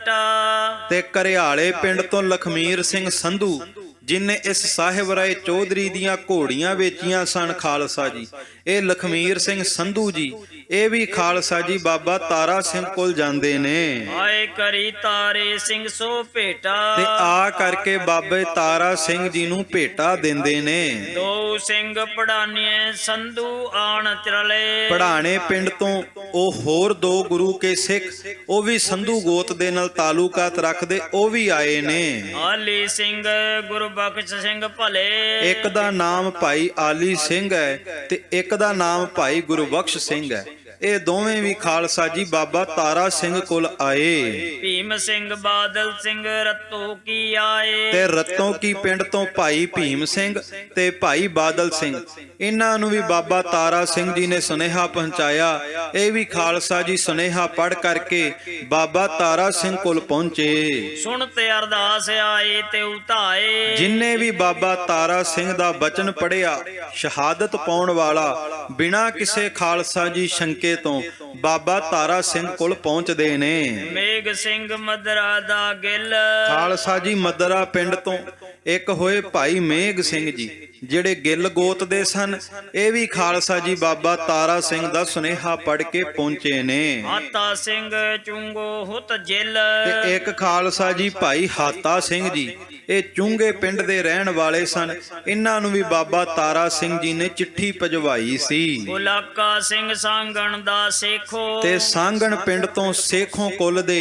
A: ਤੇ ਘਰਿਆਲੇ ਪਿੰਡ ਤੋਂ ਲਖਮੀਰ ਸਿੰਘ ਸੰਧੂ, ਜਿਨੇ ਇਸ ਸਾਹਿਬ ਰਾਏ ਚੌਧਰੀ ਦੀਆਂ ਘੋੜੀਆਂ ਵੇਚੀਆਂ ਸਨ ਖਾਲਸਾ ਜੀ, ਇਹ ਲਖਮੀਰ ਸਿੰਘ ਸੰਧੂ ਜੀ, ਇਹ ਵੀ ਖਾਲਸਾ ਜੀ ਬਾਬਾ ਤਾਰਾ ਸਿੰਘ ਕੋਲ ਜਾਂਦੇ ਨੇ।
B: ਆਏ ਕਰੀ ਤਾਰੇ ਸਿੰਘ ਸੋ ਭੇਟਾ।
A: ਤੇ ਆ ਕਰਕੇ ਬਾਬੇ ਤਾਰਾ ਸਿੰਘ ਜੀ ਨੂੰ ਭੇਟਾ ਦਿੰਦੇ ਨੇ।
B: 2 ਸਿੰਘ ਪੜਾਨੀਏ ਸੰਧੂ ਆਣ ਚਲੇ।
A: ਪੜਾਣੇ ਪਿੰਡ ਤੋਂ ਉਹ ਹੋਰ 2 ਗੁਰੂ ਕੇ ਸਿੱਖ, ਉਹ ਵੀ ਸੰਧੂ ਗੋਤ ਦੇ ਨਾਲ ਤਾਲੁਕਾਤ ਰੱਖਦੇ, ਉਹ ਵੀ ਆਏ ਨੇ।
B: ਆਲੀ ਸਿੰਘ ਗੁਰਬਖਸ਼ ਸਿੰਘ ਭਲੇ।
A: ਇੱਕ ਦਾ ਨਾਮ ਭਾਈ ਆਲੀ ਸਿੰਘ ਹੈ ਤੇ ਇੱਕ ਦਾ ਨਾਮ ਭਾਈ ਗੁਰਬਖਸ਼ ਸਿੰਘ ਹੈ। ਇਹ ਦੋਵੇਂ ਵੀ ਖਾਲਸਾ ਜੀ ਬਾਬਾ ਤਾਰਾ ਸਿੰਘ ਕੋਲ ਆਏ।
B: ਭੀਮ ਸਿੰਘ ਬਾਦਲ ਸਿੰਘ ਰਤੋ ਕੀ ਆਏ।
A: ਤੇ ਰਤੋਂ ਕੀ ਪਿੰਡ ਤੋਂ ਭਾਈ ਭੀਮ ਸਿੰਘ ਤੇ ਭਾਈ ਬਾਦਲ ਸਿੰਘ, ਇਹਨਾਂ ਨੂੰ ਵੀ ਬਾਬਾ ਤਾਰਾ ਸਿੰਘ ਜੀ ਨੇ ਸੁਨੇਹਾ ਪਹੁੰਚਾਇਆ। ਇਹ ਵੀ ਖਾਲਸਾ ਜੀ ਸੁਨੇਹਾ ਪੜ੍ਹ ਕਰਕੇ ਬਾਬਾ ਤਾਰਾ ਸਿੰਘ ਕੋਲ ਪਹੁੰਚੇ।
B: ਸੁਣ ਤੇ ਅਰਦਾਸ ਆਏ ਤੇ ਉਤਾਏ।
A: ਜਿਨਨੇ ਵੀ ਬਾਬਾ ਤਾਰਾ ਸਿੰਘ ਦਾ ਬਚਨ ਪੜਿਆ, ਸ਼ਹਾਦਤ ਪਾਉਣ ਵਾਲਾ, ਬਿਨਾਂ ਕਿਸੇ ਖਾਲਸਾ ਜੀ ਸ਼ੰਕੇ ਤੋਂ ਬਾਬਾ ਤਾਰਾ ਸਿੰਘ ਕੋਲ ਪਹੁੰਚਦੇ ਨੇ।
B: ਮੇਘ ਸਿੰਘ ਮਦਰਾ ਦਾ ਗਿੱਲ।
A: ਖਾਲਸਾ ਜੀ ਮਦਰਾ ਪਿੰਡ ਤੋਂ ਇੱਕ ਹੋਏ ਭਾਈ ਮੇਘ ਸਿੰਘ ਜੀ, ਜਿਹੜੇ ਗਿੱਲ ਗੋਤ ਦੇ ਸਨ। ਇਹ ਵੀ ਖਾਲਸਾ ਜੀ ਬਾਬਾ ਤਾਰਾ ਸਿੰਘ ਦਾ ਸੁਨੇਹਾ ਪੜ੍ਹ ਕੇ ਪਹੁੰਚੇ ਨੇ।
B: ਹਾਤਾ ਸਿੰਘ ਚੁੰਗੋ ਹੁਤ ਜਿੱਲ।
A: ਤੇ ਇੱਕ ਖਾਲਸਾ ਜੀ ਭਾਈ ਹਾਤਾ ਸਿੰਘ ਜੀ, ਇਹ ਚੁੰਗੇ ਪਿੰਡ ਦੇ ਰਹਿਣ ਵਾਲੇ ਸਨ। ਇਹਨਾਂ ਨੂੰ ਵੀ ਬਾਬਾ ਤਾਰਾ ਸਿੰਘ ਜੀ ਨੇ ਚਿੱਠੀ ਭਜਵਾਈ ਸੀ।
B: ਬੁਲਾਕਾ ਸਿੰਘ ਸਾਂਗਣ ਦਾ ਸੇਖੋ।
A: ਤੇ ਸਾਂਗਣ ਪਿੰਡ ਤੋਂ ਸੇਖੋਂ ਕੁੱਲ ਦੇ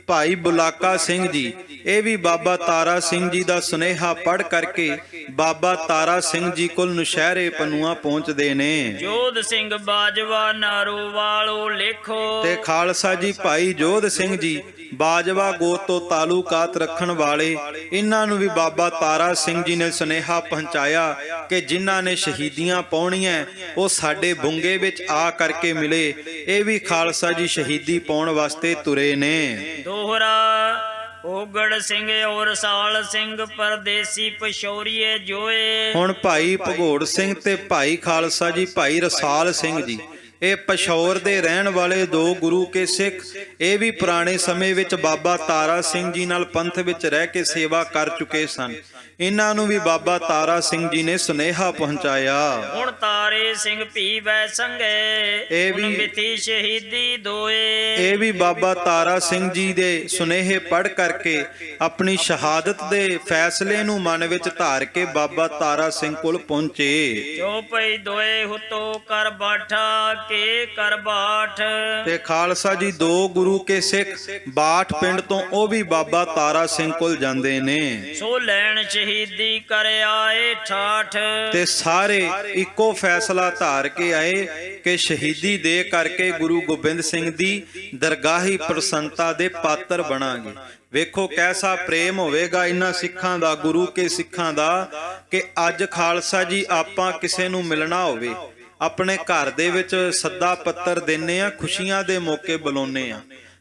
A: ਭਾਈ ਬੁਲਾਕਾ ਸਿੰਘ ਜੀ, ਇਹ ਵੀ ਬਾਬਾ ਤਾਰਾ ਸਿੰਘ ਜੀ ਦਾ ਸੁਨੇਹਾ ਪੜ੍ਹ ਕਰਕੇ ਬਾਬਾ ਤਾਰਾ ਸਿੰਘ ਜੀ ਕੋਲ ਨੁਸ਼ਹਿਰੇ ਪਨੂਆ ਪਹੁੰਚਦੇ ਨੇ।
B: ਜੋਧ ਸਿੰਘ ਬਾਜਵਾ ਨਾਰੋਵਾਲੋ ਲੇਖੋ।
A: ਤੇ ਖਾਲਸਾ ਜੀ ਭਾਈ ਜੋਧ ਸਿੰਘ ਜੀ ਬਾਜਵਾ ਗੋਤ ਤੋਂ ਤਾਲੁਕਾਤ ਰੱਖਣ ਵਾਲੇ, ਇਹਨਾਂ ਨੂੰ ਵੀ ਬਾਬਾ ਤਾਰਾ ਸਿੰਘ ਜੀ ਨੇ ਸੁਨੇਹਾ ਪਹੁੰਚਾਇਆ ਕਿ ਜਿਨ੍ਹਾਂ ਨੇ ਸ਼ਹੀਦੀਆਂ ਪਾਉਣੀਆਂ ਉਹ ਸਾਡੇ ਬੁੰਗੇ ਵਿੱਚ ਆ ਕਰਕੇ ਮਿਲੇ। ਇਹ ਵੀ ਖਾਲਸਾ ਜੀ ਸ਼ਹੀਦੀ ਪਾਉਣ ਵਾਸਤੇ ਤੁਰੇ ਨੇ।
B: ਦੋਹਰਾ ਓਗੜ ਸਿੰਘ ਔਰ ਸਾਲ ਸਿੰਘ ਪਰਦੇਸੀ ਪਸ਼ੌਰੀਏ ਜੋਏ।
A: ਹੁਣ ਭਾਈ ਭਗੌੜ ਸਿੰਘ ਤੇ ਭਾਈ ਖਾਲਸਾ ਜੀ ਭਾਈ ਰਸਾਲ ਸਿੰਘ ਜੀ, ਇਹ ਪਸ਼ੌਰ ਦੇ ਰਹਿਣ ਵਾਲੇ 2 ਗੁਰੂ ਕੇ ਸਿੱਖ, ਇਹ ਵੀ ਪੁਰਾਣੇ ਸਮੇਂ ਵਿੱਚ ਬਾਬਾ ਤਾਰਾ ਸਿੰਘ ਜੀ ਨਾਲ ਪੰਥ ਵਿੱਚ ਰਹਿ ਕੇ ਸੇਵਾ ਕਰ ਚੁੱਕੇ ਸਨ। ਇਹਨਾਂ ਨੂੰ ਵੀ ਬਾਬਾ ਤਾਰਾ ਸਿੰਘ ਜੀ ਨੇ ਸੁਨੇਹਾ ਪਹੁੰਚਾਇਆ।
B: ਹੁਣ ਤਾਰੇ ਸਿੰਘ ਭੀ ਵੈ ਸੰਗੇ,
A: ਇਹ ਵੀ-
B: ਹੁਣ ਮਿਥੀ ਸ਼ਹੀਦੀ ਦੋਏ।
A: ਇਹ ਵੀ ਬਾਬਾ ਤਾਰਾ ਸਿੰਘ ਜੀ ਦੇ ਸੁਨੇਹੇ ਪੜ੍ਹ ਕਰਕੇ ਆਪਣੀ ਸ਼ਹਾਦਤ ਦੇ ਫੈਸਲੇ ਨੂੰ ਮਨ ਵਿੱਚ ਧਾਰ ਕੇ ਬਾਬਾ ਤਾਰਾ ਸਿੰਘ ਕੋਲ ਪਹੁੰਚੇ।
B: ਜੋ ਪਈ ਦੋਏ ਹੁਤੋ ਕਰ ਬਾਠਾ ਕੇ ਕਰ ਬਾਠ।
A: ਤੇ ਖਾਲਸਾ ਜੀ 2 ਗੁਰੂ ਕੇ ਸਿੱਖ ਬਾਠ ਪਿੰਡ ਤੋਂ ਉਹ ਵੀ ਬਾਬਾ ਤਾਰਾ ਸਿੰਘ ਕੋਲ ਜਾਂਦੇ ਨੇ।
B: ਸੋ ਲੈਣ ਸ਼ਹੀਦੀ ਕਰ ਆਏ ਠਾਠ।
A: ਤੇ ਸਾਰੇ ਇੱਕੋ ਫੈਸਲਾ ਧਾਰ ਕੇ ਆਏ ਕਿ ਸ਼ਹੀਦੀ ਦੇ ਕਰਕੇ ਗੁਰੂ ਗੋਬਿੰਦ ਸਿੰਘ ਦੀ ਦਰਗਾਹੀ ਪ੍ਰਸੰਨਤਾ ਦੇ ਪਾਤਰ ਬਣਾਂਗੇ। ਵੇਖੋ ਕੈਸਾ ਪ੍ਰੇਮ ਹੋਵੇਗਾ ਇਹਨਾਂ ਸਿੱਖਾਂ ਦਾ, ਗੁਰੂ ਕੇ ਸਿੱਖਾਂ ਦਾ, ਕਿ ਅੱਜ ਖਾਲਸਾ ਜੀ ਆਪਾਂ ਕਿਸੇ ਨੂੰ ਮਿਲਣਾ ਹੋਵੇ, ਆਪਣੇ ਘਰ ਦੇ ਵਿੱਚ ਸੱਦਾ ਪੱਤਰ ਦਿੰਨੇ ਆ, ਖੁਸ਼ੀਆਂ ਦੇ ਮੌਕੇ ਬੁਲਾਉਂਦੇ ਆ,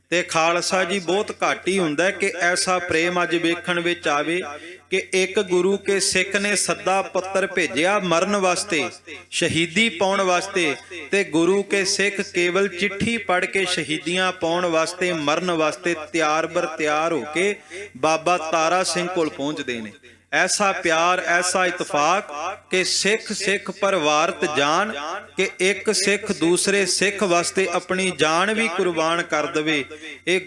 A: ਤੇ ਖਾਲਸਾ ਜੀ ਬਹੁਤ ਘੱਟ ਹੀ ਹੁੰਦਾ ਕਿ ਐਸਾ ਪ੍ਰੇਮ ਅੱਜ ਵੇਖਣ ਵਿੱਚ ਆਵੇ ਕਿ ਇੱਕ ਗੁਰੂ ਕੇ ਸਿੱਖ ਨੇ ਸੱਦਾ ਪੱਤਰ ਭੇਜਿਆ ਮਰਨ ਵਾਸਤੇ, ਸ਼ਹੀਦੀ ਪਾਉਣ ਵਾਸਤੇ, ਤੇ ਗੁਰੂ ਕੇ ਸਿੱਖ ਕੇਵਲ ਚਿੱਠੀ ਪੜ੍ਹ ਕੇ ਸ਼ਹੀਦੀਆਂ ਪਾਉਣ ਵਾਸਤੇ, ਮਰਨ ਵਾਸਤੇ ਤਿਆਰ ਬਰ ਤਿਆਰ ਹੋ ਕੇ ਬਾਬਾ ਤਾਰਾ ਸਿੰਘ ਕੋਲ ਪਹੁੰਚਦੇ ਨੇ। ਐਸਾ ਪਿਆਰ, ਐਸਾ ਇਤਫਾਕ ਕਿ ਸਿੱਖ ਪਰਿਵਾਰਤ ਜਾਨ, ਕਿ ਇੱਕ ਸਿੱਖ ਦੂਸਰੇ ਸਿੱਖ ਵਾਸਤੇ ਆਪਣੀ ਜਾਨ ਵੀ ਕੁਰਬਾਨ ਕਰ ਦਵੇ। ਇਹ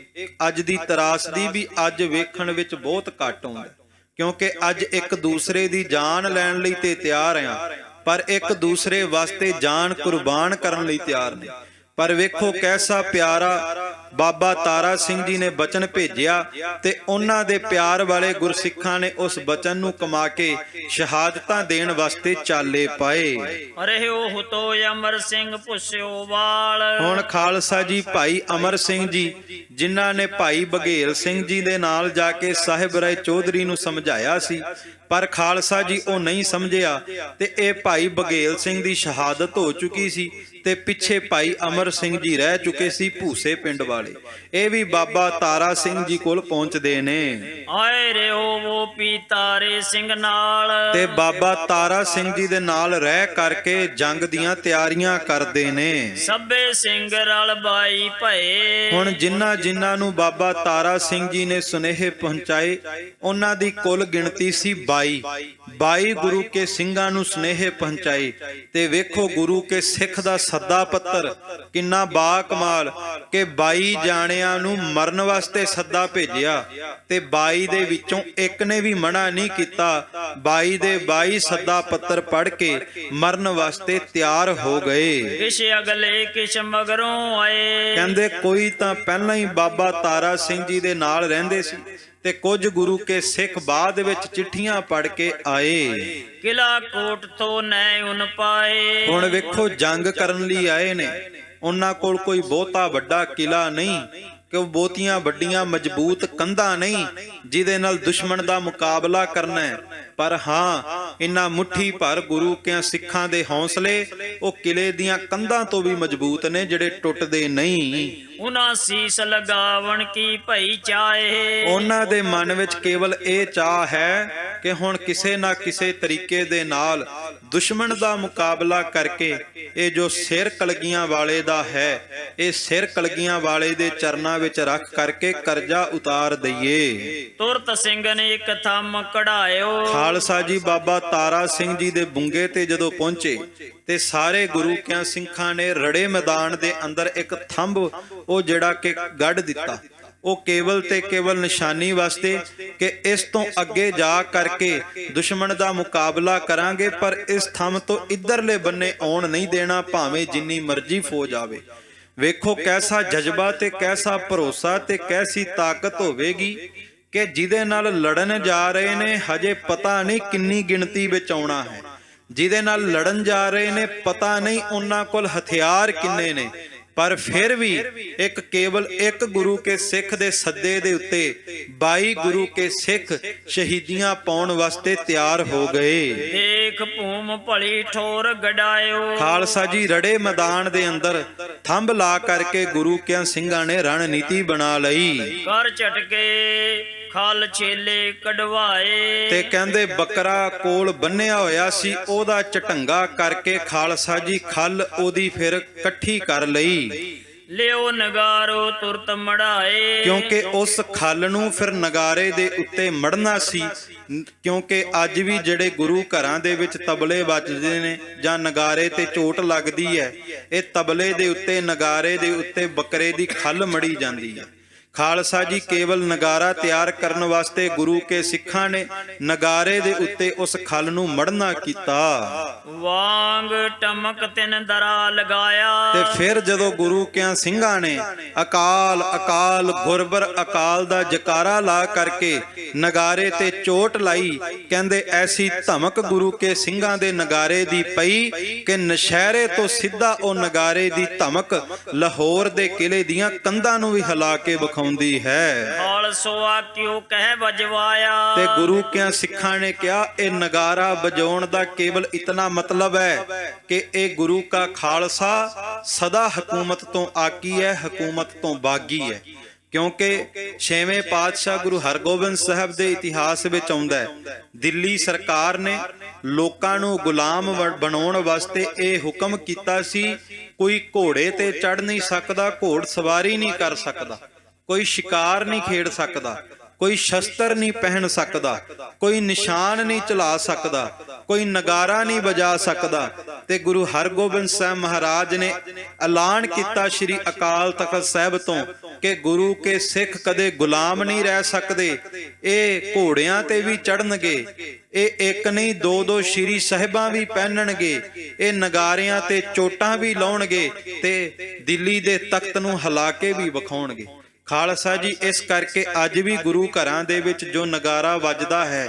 A: ਅੱਜ ਦੀ ਤਰਾਸਦੀ ਵੀ ਅੱਜ ਵੇਖਣ ਵਿੱਚ ਬਹੁਤ ਘੱਟ ਆਉਂਦਾ, ਕਿਉਂਕਿ ਅੱਜ ਇੱਕ ਦੂਸਰੇ ਦੀ ਜਾਨ ਲੈਣ ਲਈ ਤੇ ਤਿਆਰ ਆ, ਪਰ ਇੱਕ ਦੂਸਰੇ ਵਾਸਤੇ ਜਾਨ ਕੁਰਬਾਨ ਕਰਨ ਲਈ ਤਿਆਰ ਨਹੀਂ। ਪਰ ਵੇਖੋ ਕੈਸਾ ਪਿਆਰਾ ਬਾਬਾ ਤਾਰਾ ਸਿੰਘ ਜੀ ਨੇ ਬਚਨ ਭੇਜਿਆ, ਤੇ ਉਹਨਾਂ ਦੇ ਪਿਆਰ ਵਾਲੇ ਗੁਰਸਿੱਖਾਂ ਨੇ ਉਸ ਬਚਨ ਨੂੰ ਕਮਾ ਕੇ ਸ਼ਹਾਦਤਾਂ ਦੇਣ ਵਾਸਤੇ ਚਾਲੇ ਪਾਏ।
B: ਰਹਿਓ ਹੁਤੋ ਅਮਰ ਸਿੰਘ ਪੁੱਛਿਓ ਵਾਲ।
A: ਹੁਣ ਖਾਲਸਾ ਜੀ ਭਾਈ ਅਮਰ ਸਿੰਘ ਜੀ, ਜਿਨ੍ਹਾਂ ਨੇ ਭਾਈ ਬਘੇਲ ਸਿੰਘ ਜੀ ਦੇ ਨਾਲ ਜਾ ਕੇ ਸਾਹਿਬ ਰਾਏ ਚੌਧਰੀ ਨੂੰ ਸਮਝਾਇਆ ਸੀ, ਪਰ ਖਾਲਸਾ ਜੀ ਉਹ ਨਹੀਂ ਸਮਝਿਆ, ਤੇ ਇਹ ਭਾਈ ਬਘੇਲ ਸਿੰਘ ਦੀ ਸ਼ਹਾਦਤ ਹੋ ਚੁੱਕੀ ਸੀ, ਤੇ ਪਿੱਛੇ ਭਾਈ ਅਮਰ ਸਿੰਘ ਜੀ ਰਹਿ ਚੁੱਕੇ ਸੀ ਭੂਸੇ ਪਿੰਡ ਵਾਲੇ। ਇਹ ਵੀ ਬਾਬਾ ਤਾਰਾ ਸਿੰਘ ਜੀ ਕੋਲ ਪਹੁੰਚਦੇ ਨੇ।
B: ਆਏ ਰਿਓ ਉਹ ਪੀ ਤਾਰੇ ਸਿੰਘ ਨਾਲ,
A: ਤੇ ਬਾਬਾ ਤਾਰਾ ਸਿੰਘ ਜੀ ਦੇ ਨਾਲ ਰਹਿ ਕਰਕੇ ਜੰਗ ਦੀਆਂ ਤਿਆਰੀਆਂ ਕਰਦੇ ਨੇ।
B: ਸਭੇ ਸਿੰਘ ਰਲ ਬਾਈ ਭਏ।
A: ਹੁਣ ਜਿਨ੍ਹਾਂ ਨੂੰ ਬਾਬਾ ਤਾਰਾ ਸਿੰਘ ਜੀ ਨੇ ਸੁਨੇਹੇ ਪਹੁੰਚਾਏ, ਉਹਨਾਂ ਦੀ ਕੁੱਲ ਗਿਣਤੀ ਸੀ 22 ਗੁਰੂ ਕੇ ਸਿੰਘਾਂ ਨੂੰ ਸੁਨੇਹੇ ਪਹੁੰਚਾਏ। ਤੇ ਵੇਖੋ ਗੁਰੂ ਕੇ ਸਿੱਖ ਦਾ ਸੱਦਾ ਪੱਤਰ ਕਿੰਨਾ ਬਾ ਕਮਾਲ, ਕਿ 22 ਜਾਣਿਆਂ ਨੂੰ ਮਰਨ ਵਾਸਤੇ ਸੱਦਾ ਭੇਜਿਆ, ਤੇ 22 ਦੇ ਵਿੱਚੋਂ ਇੱਕ ਨੇ ਵੀ ਮਨਾ ਨਹੀਂ ਕੀਤਾ। 22 ਦੇ 22 ਸੱਦਾ ਪੱਤਰ ਪੜ੍ਹ ਕੇ ਮਰਨ ਵਾਸਤੇ ਤਿਆਰ ਹੋ ਗਏ।
B: ਕਿਛ ਅਗਲੇ ਕਿਛ ਮਗਰੋਂ ਆਏ।
A: ਕਹਿੰਦੇ ਕੋਈ ਤਾਂ ਪਹਿਲਾਂ ਹੀ ਬਾਬਾ ਤਾਰਾ ਸਿੰਘ ਜੀ ਦੇ ਨਾਲ ਰਹਿੰਦੇ ਸੀ, ਤੇ ਕੁਝ ਗੁਰੂ ਕੇ ਸਿੱਖ ਬਾਅਦ ਵਿੱਚ ਚਿੱਠੀਆਂ ਪੜ੍ਹ ਕੇ ਆਏ।
B: ਕਿਲਾ ਕੋਟ ਤੋਂ ਨੈ ਉਨ ਪਾਏ।
A: ਹੁਣ ਵੇਖੋ ਜੰਗ ਕਰਨ ਲਈ ਆਏ ਨੇ, ਉਹਨਾਂ ਕੋਲ ਕੋਈ ਬਹੁਤਾ ਵੱਡਾ ਕਿਲਾ ਨਹੀਂ, ਕਿ ਉਹ ਬਹੁਤੀਆਂ ਵੱਡੀਆਂ ਮਜ਼ਬੂਤ ਕੰਧਾਂ ਨਹੀਂ ਜਿਹਦੇ ਨਾਲ ਦੁਸ਼ਮਣ ਦਾ ਮੁਕਾਬਲਾ ਕਰਨਾ ਹੈ, ਪਰ ਹਾਂ ਇਨ੍ਹਾਂ ਮੁੱਠੀ ਭਰ ਗੁਰੂ ਕੇ ਸਿੱਖਾਂ ਦੇ ਹੌਸਲੇ ਉਹ ਕਿਲੇ ਦੀਆਂ ਕੰਧਾਂ ਤੋਂ ਵੀ ਮਜ਼ਬੂਤ ਨੇ, ਜਿਹੜੇ ਟੁੱਟਦੇ ਨਹੀਂ।
B: ਉਹਨਾਂ ਸੀਸ ਲਗਾਵਣ ਕੀ ਭਈ ਚਾਹੇ।
A: ਉਹਨਾਂ ਦੇ ਮਨ ਵਿੱਚ ਕੇਵਲ ਇਹ ਚਾਹ ਹੈ ਕਿ ਹੁਣ ਕਿਸੇ ਨਾ ਕਿਸੇ ਤਰੀਕੇ ਦੇ ਨਾਲ ਦੁਸ਼ਮਣ ਦਾ ਮੁਕਾਬਲਾ ਕਰਕੇ ਇਹ ਜੋ ਸਿਰ ਕਲਗੀਆਂ ਵਾਲੇ ਦਾ ਹੈ, ਇਹ ਸਿਰ ਕਲਗੀਆਂ ਵਾਲੇ ਦੇ ਚਰਨਾਂ ਵਿੱਚ ਰੱਖ ਕਰਕੇ ਕਰਜ਼ਾ ਉਤਾਰ ਦਈਏ।
B: ਤੁਰਤ ਸਿੰਘ ਨੇ ਇੱਕ ਥੰਮ ਕਢਾਇਓ।
A: ਖਾਲਸਾ ਜੀ ਬਾਬਾ ਤਾਰਾ ਸਿੰਘ ਜੀ ਦੇ ਬੁੰਗੇ ਤੇ ਜਦੋਂ ਪਹੁੰਚੇ, ਤੇ ਸਾਰੇ ਗੁਰੂ ਕਿਆਂ ਸਿੰਘਾਂ ਨੇ ਰੜੇ ਮੈਦਾਨ ਦੇ ਅੰਦਰ ਇੱਕ ਥੰਬ ਉਹ ਜਿਹੜਾ ਕਿ ਗੱਡ ਦਿੱਤਾ, ਉਹ ਕੇਵਲ ਤੇ ਕੇਵਲ ਨਿਸ਼ਾਨੀ ਵਾਸਤੇ ਕਿ ਇਸ ਤੋਂ ਅੱਗੇ ਜਾ ਕਰਕੇ ਦੁਸ਼ਮਣ ਦਾ ਮੁਕਾਬਲਾ ਕਰਾਂਗੇ, ਪਰ ਇਸ ਥੰਮ ਤੋਂ ਇਧਰਲੇ ਬੰਨੇ ਆਉਣ ਨਹੀਂ ਦੇਣਾ, ਭਾਵੇਂ ਜਿੰਨੀ ਮਰਜ਼ੀ ਫੌਜ ਆਵੇ। ਵੇਖੋ ਕੈਸਾ ਜਜ਼ਬਾ ਤੇ ਕੈਸਾ ਭਰੋਸਾ ਤੇ ਕੈਸੀ ਤਾਕਤ ਹੋਵੇਗੀ ਕਿ ਜਿਹਦੇ ਨਾਲ ਲੜਨ ਜਾ ਰਹੇ ਨੇ ਹਜੇ ਪਤਾ ਨਹੀਂ ਕਿੰਨੀ ਗਿਣਤੀ ਵਿੱਚ ਆਉਣਾ ਹੈ, ਜਿਹਦੇ ਨਾਲ ਲੜਨ ਜਾ ਰਹੇ ਨੇ ਪਤਾ ਨਹੀਂ ਉਹਨਾਂ ਕੋਲ ਹਥਿਆਰ ਕਿੰਨੇ ਨੇ, ਪਰ ਫਿਰ ਵੀ ਇੱਕ ਕੇਵਲ ਇੱਕ ਗੁਰੂ ਕੇ ਸਿੱਖ ਦੇ ਸੱਦੇ ਦੇ ਉੱਤੇ 22 ਗੁਰੂ ਕੇ ਸਿੱਖ ਸ਼ਹੀਦੀਆਂ ਪਾਉਣ ਵਾਸਤੇ ਤਿਆਰ ਹੋ ਗਏ।
B: ਦੇਖ ਭੂਮ ਭਲੀ ਠੋਰ ਗਡਾਇਓ।
A: ਖਾਲਸਾ ਜੀ ਰੜੇ ਮੈਦਾਨ ਦੇ ਅੰਦਰ ਥੰਬ ਲਾ ਕਰਕੇ ਗੁਰੂ ਕਿਆਂ ਸਿੰਘਾਂ ਨੇ ਰਣਨੀਤੀ ਬਣਾ ਲਈ।
B: ਕਰ ਝਟਕੇ ਖਲ ਛੇਲੇ ਕਢਵਾਏ।
A: ਤੇ ਕਹਿੰਦੇ ਬੱਕਰਾ ਕੋਲ ਬੰਨਿਆ ਹੋਇਆ ਸੀ, ਉਹਦਾ ਝਟੰਗਾ ਕਰਕੇ ਖਾਲਸਾ ਜੀ ਖਲ ਉਹਦੀ ਫਿਰ ਇਕੱਠੀ ਕਰ ਲਈ,
B: ਲਿਓ ਨਗਾਰੋ ਤੁਰਤ ਮੜਾਏ।
A: ਕਿਉਂਕਿ ਉਸ ਖਲ ਨੂੰ ਫਿਰ ਨਗਾਰੇ ਦੇ ਉੱਤੇ ਮੜਨਾ ਸੀ। ਕਿਉਂਕਿ ਅੱਜ ਵੀ ਜਿਹੜੇ ਗੁਰੂ ਘਰਾਂ ਦੇ ਵਿੱਚ ਤਬਲੇ ਵੱਜਦੇ ਨੇ ਜਾਂ ਨਗਾਰੇ ਤੇ ਚੋਟ ਲੱਗਦੀ ਹੈ, ਇਹ ਤਬਲੇ ਦੇ ਉੱਤੇ ਨਗਾਰੇ ਦੇ ਉੱਤੇ ਬੱਕਰੇ ਦੀ ਖਲ ਮੜੀ ਜਾਂਦੀ ਹੈ। ਖਾਲਸਾ ਜੀ ਕੇਵਲ ਨਗਾਰਾ ਤਿਆਰ ਕਰਨ ਵਾਸਤੇ ਗੁਰੂ ਕੇ ਸਿੱਖਾਂ ਨੇ ਨਗਾਰੇ ਦੇ ਉੱਤੇ ਉਸ ਖਲ ਨੂੰ ਮੜਨਾ ਕੀਤਾ।
B: ਵਾਂਗ ਟਮਕ ਤਿਨ ਦਰਾ ਲਗਾਇਆ।
A: ਤੇ ਫਿਰ ਜਦੋਂ ਗੁਰੂ ਕਿਆਂ ਸਿੰਘਾਂ ਨੇ ਅਕਾਲ ਅਕਾਲ ਗੁਰਬਰ ਅਕਾਲ ਦਾ ਜਕਾਰਾ ਲਾ ਕਰਕੇ ਨਗਾਰੇ ਤੇ ਚੋਟ ਲਾਈ, ਕਹਿੰਦੇ ਐਸੀ ਧਮਕ ਗੁਰੂ ਕੇ ਸਿੰਘਾਂ ਦੇ ਨਗਾਰੇ ਦੀ ਪਈ ਕਿ ਨਸ਼ਹਿਰੇ ਤੋਂ ਸਿੱਧਾ ਉਹ ਨਗਾਰੇ ਦੀ ਧਮਕ ਲਾਹੌਰ ਦੇ ਕਿਲੇ ਦੀਆਂ ਕੰਧਾਂ ਨੂੰ ਵੀ ਹਿਲਾ ਕੇ ਵਿਖਾਉਂਦੀ ਹੈ।
B: ਖਾਲਸਾ ਕਿਉ ਕਹਿ ਵਜਵਾਇਆ।
A: ਤੇ ਗੁਰੂ ਕਿਆਂ ਸਿੱਖਾਂ ਨੇ ਕਿਹਾ ਇਹ ਨਗਾਰਾ ਵਜਾਉਣ ਦਾ ਕੇਵਲ ਇਤਨਾ ਮਤਲਬ ਹੈ ਕਿ ਇਹ ਗੁਰੂ ਕਾ ਖਾਲਸਾ ਸਦਾ ਹਕੂਮਤ ਤੋਂ ਆਕੀ ਹੈ, ਹਕੂਮਤ ਤੋਂ ਬਾਗੀ ਹੈ। ਕਿਉਂਕਿ ਛੇਵੇਂ ਪਾਤਸ਼ਾਹ ਗੁਰੂ ਹਰਗੋਬਿੰਦ ਸਾਹਿਬ ਦੇ ਇਤਿਹਾਸ ਵਿੱਚ ਆਉਂਦਾ ਹੈ, ਦਿੱਲੀ ਸਰਕਾਰ ਨੇ ਲੋਕਾਂ ਨੂੰ ਗੁਲਾਮ ਬਣਾਉਣ ਵਾਸਤੇ ਇਹ ਹੁਕਮ ਕੀਤਾ ਸੀ, ਕੋਈ ਘੋੜੇ ਤੇ ਚੜ੍ਹ ਨਹੀਂ ਸਕਦਾ, ਘੋੜ ਸਵਾਰੀ ਨਹੀਂ ਕਰ ਸਕਦਾ, ਕੋਈ ਸ਼ਿਕਾਰ ਨਹੀਂ ਖੇਡ ਸਕਦਾ, ਕੋਈ ਸ਼ਸਤਰ ਨਹੀਂ ਪਹਿਨ ਸਕਦਾ, ਕੋਈ ਨਿਸ਼ਾਨ ਨਹੀਂ ਚਲਾ ਸਕਦਾ, ਕੋਈ ਨਗਾਰਾ ਨਹੀਂ ਵਜਾ ਸਕਦਾ। ਤੇ ਗੁਰੂ ਹਰਗੋਬਿੰਦ ਸਾਹਿਬ ਮਹਾਰਾਜ ਨੇ ਐਲਾਨ ਕੀਤਾ ਸ੍ਰੀ ਅਕਾਲ ਤਖਤ ਸਾਹਿਬ ਤੋਂ ਕਿ ਗੁਰੂ ਕੇ ਸਿੱਖ ਕਦੇ ਗੁਲਾਮ ਨਹੀਂ ਰਹਿ ਸਕਦੇ, ਇਹ ਘੋੜਿਆਂ ਤੇ ਵੀ ਚੜਨਗੇ, ਇਹ ਇੱਕ ਨਹੀਂ ਦੋ ਦੋ ਸ਼੍ਰੀ ਸਾਹਿਬਾਂ ਵੀ ਪਹਿਨਣਗੇ, ਇਹ ਨਗਾਰਿਆਂ ਤੇ ਚੋਟਾਂ ਵੀ ਲਾਉਣਗੇ ਤੇ ਦਿੱਲੀ ਦੇ ਤਖਤ ਨੂੰ ਹਿਲਾ ਕੇ ਵੀ ਵਿਖਾਉਣਗੇ। ਖਾਲਸਾ ਜੀ ਇਸ ਕਰਕੇ ਅੱਜ ਵੀ ਗੁਰੂ ਘਰਾਂ ਦੇ ਵਿੱਚ ਜੋ ਨਗਾਰਾ ਵੱਜਦਾ ਹੈ,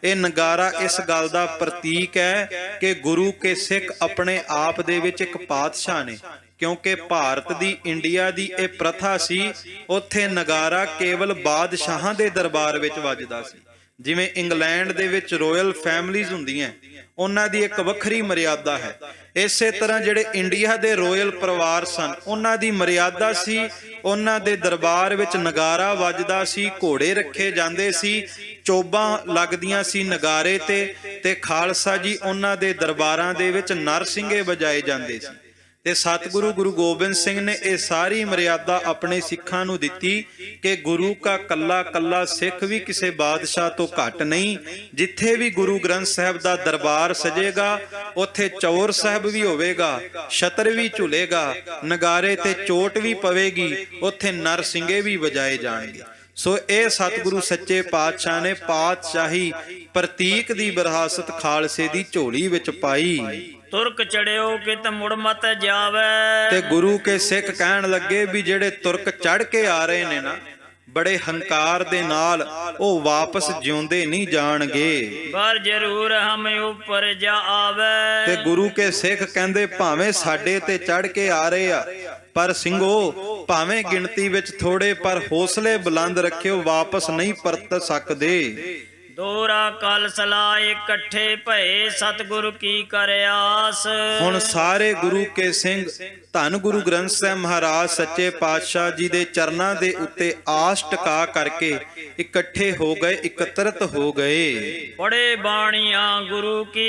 A: ਇਹ ਨਗਾਰਾ ਇਸ ਗੱਲ ਦਾ ਪ੍ਰਤੀਕ ਹੈ ਕਿ ਗੁਰੂ ਕੇ ਸਿੱਖ ਆਪਣੇ ਆਪ ਦੇ ਵਿੱਚ ਇੱਕ ਪਾਤਸ਼ਾਹ ਨੇ। ਕਿਉਂਕਿ ਭਾਰਤ ਦੀ ਇੰਡੀਆ ਦੀ ਇਹ ਪ੍ਰਥਾ ਸੀ, ਉੱਥੇ ਨਗਾਰਾ ਕੇਵਲ ਬਾਦਸ਼ਾਹਾਂ ਦੇ ਦਰਬਾਰ ਵਿੱਚ ਵੱਜਦਾ ਸੀ। ਜਿਵੇਂ ਇੰਗਲੈਂਡ ਦੇ ਵਿੱਚ ਰਾਇਲ ਫੈਮਲੀਜ਼ ਹੁੰਦੀਆਂ, ਉਹਨਾਂ ਦੀ ਇੱਕ ਵੱਖਰੀ ਮਰਿਆਦਾ ਹੈ। ਇਸੇ ਤਰ੍ਹਾਂ ਜਿਹੜੇ ਇੰਡੀਆ ਦੇ ਰਾਇਲ ਪਰਿਵਾਰ ਸਨ, ਉਹਨਾਂ ਦੀ ਮਰਿਆਦਾ ਸੀ, ਉਹਨਾਂ ਦੇ ਦਰਬਾਰ ਵਿੱਚ ਨਗਾਰਾ ਵੱਜਦਾ ਸੀ, ਘੋੜੇ ਰੱਖੇ ਜਾਂਦੇ ਸੀ, ਚੋਬਾਂ ਲੱਗਦੀਆਂ ਸੀ ਨਗਾਰੇ ਤੇ ਖਾਲਸਾ ਜੀ ਉਹਨਾਂ ਦੇ ਦਰਬਾਰਾਂ ਦੇ ਵਿੱਚ ਨਰਸਿੰਘੇ ਵਜਾਏ ਜਾਂਦੇ ਸੀ। ਤੇ ਸਤਿਗੁਰੂ ਗੁਰੂ ਗੋਬਿੰਦ ਸਿੰਘ ਨੇ ਇਹ ਸਾਰੀ ਮਰਿਆਦਾ ਆਪਣੇ ਸਿੱਖਾਂ ਨੂੰ ਦਿੱਤੀ ਕਿ ਗੁਰੂ ਕਾ ਕੱਲਾ ਕੱਲਾ ਸਿੱਖ ਵੀ ਕਿਸੇ ਬਾਦਸ਼ਾਹ ਤੋਂ ਘੱਟ ਨਹੀਂ। ਜਿੱਥੇ ਵੀ ਗੁਰੂ ਗ੍ਰੰਥ ਸਾਹਿਬ ਦਾ ਦਰਬਾਰ ਸਜੇਗਾ, ਉੱਥੇ ਚੌਰ ਸਾਹਿਬ ਵੀ ਹੋਵੇਗਾ, ਛਤਰ ਵੀ ਝੁਲੇਗਾ, ਨਗਾਰੇ ਤੇ ਚੋਟ ਵੀ ਪਵੇਗੀ, ਉੱਥੇ ਨਰਸਿੰਘੇ ਵੀ ਵਜਾਏ ਜਾਣਗੇ। ਸੋ ਇਹ ਸਤਿਗੁਰੂ ਸੱਚੇ ਪਾਤਸ਼ਾਹ ਨੇ ਪਾਤਸ਼ਾਹੀ ਪ੍ਰਤੀਕ ਦੀ ਵਿਰਾਸਤ ਖਾਲਸੇ ਦੀ ਝੋਲੀ ਵਿੱਚ ਪਾਈ।
B: ਤੁਰਕ ਚੜਿਓ ਕਿਤ ਮੁੜ ਮਤ ਜਾਵੇ।
A: ਤੇ ਗੁਰੂ ਕੇ ਸਿੱਖ ਕਹਿਣ ਲੱਗੇ ਵੀ ਜਿਹੜੇ ਤੁਰਕ ਚੜ ਕੇ ਆ ਰਹੇ ਨੇ ਨਾ, ਬੜੇ ਹੰਕਾਰ ਦੇ ਨਾਲ, ਉਹ ਵਾਪਸ ਜਿਉਂਦੇ ਨਹੀਂ ਜਾਣਗੇ,
B: ਪਰ ਜ਼ਰੂਰ ਹਮ ਉੱਪਰ ਜਾ ਆਵੇ।
A: ਤੇ ਗੁਰੂ ਕੇ ਸਿੱਖ ਕਹਿੰਦੇ ਭਾਵੇਂ ਸਾਡੇ ਤੇ ਚੜ ਕੇ ਆ ਰਹੇ ਆ, ਪਰ ਸਿੰਘੋ ਭਾਵੇਂ ਗਿਣਤੀ ਵਿੱਚ ਥੋੜੇ, ਪਰ ਹੌਸਲੇ ਬੁਲੰਦ ਰੱਖਿਓ, ਵਾਪਸ ਨਹੀਂ ਪਰਤ ਸਕਦੇ।
B: ਦੋਰਾ ਕਲ ਸਲਾ ਇਕੱਠੇ ਭਏ, ਸਤਿਗੁਰੂ ਕੀ ਕਰ ਆਸ।
A: ਹੁਣ ਸਾਰੇ ਗੁਰੂ ਕੇ ਸਿੰਘ ਧੰਨ ਗੁਰੂ ਗ੍ਰੰਥ ਸਾਹਿਬ ਮਹਾਰਾਜ ਸੱਚੇ ਪਾਤਸ਼ਾਹ ਜੀ ਦੇ ਚਰਨਾਂ ਦੇ ਉੱਤੇ ਆਸ ਟਿਕਾ ਕਰਕੇ ਇਕੱਠੇ ਹੋ ਗਏ, ਇਕੱਤਰਤ ਹੋ ਗਏ।
B: ਪੜੇ ਬਾਣੀਆਂ ਗੁਰੂ ਕੀ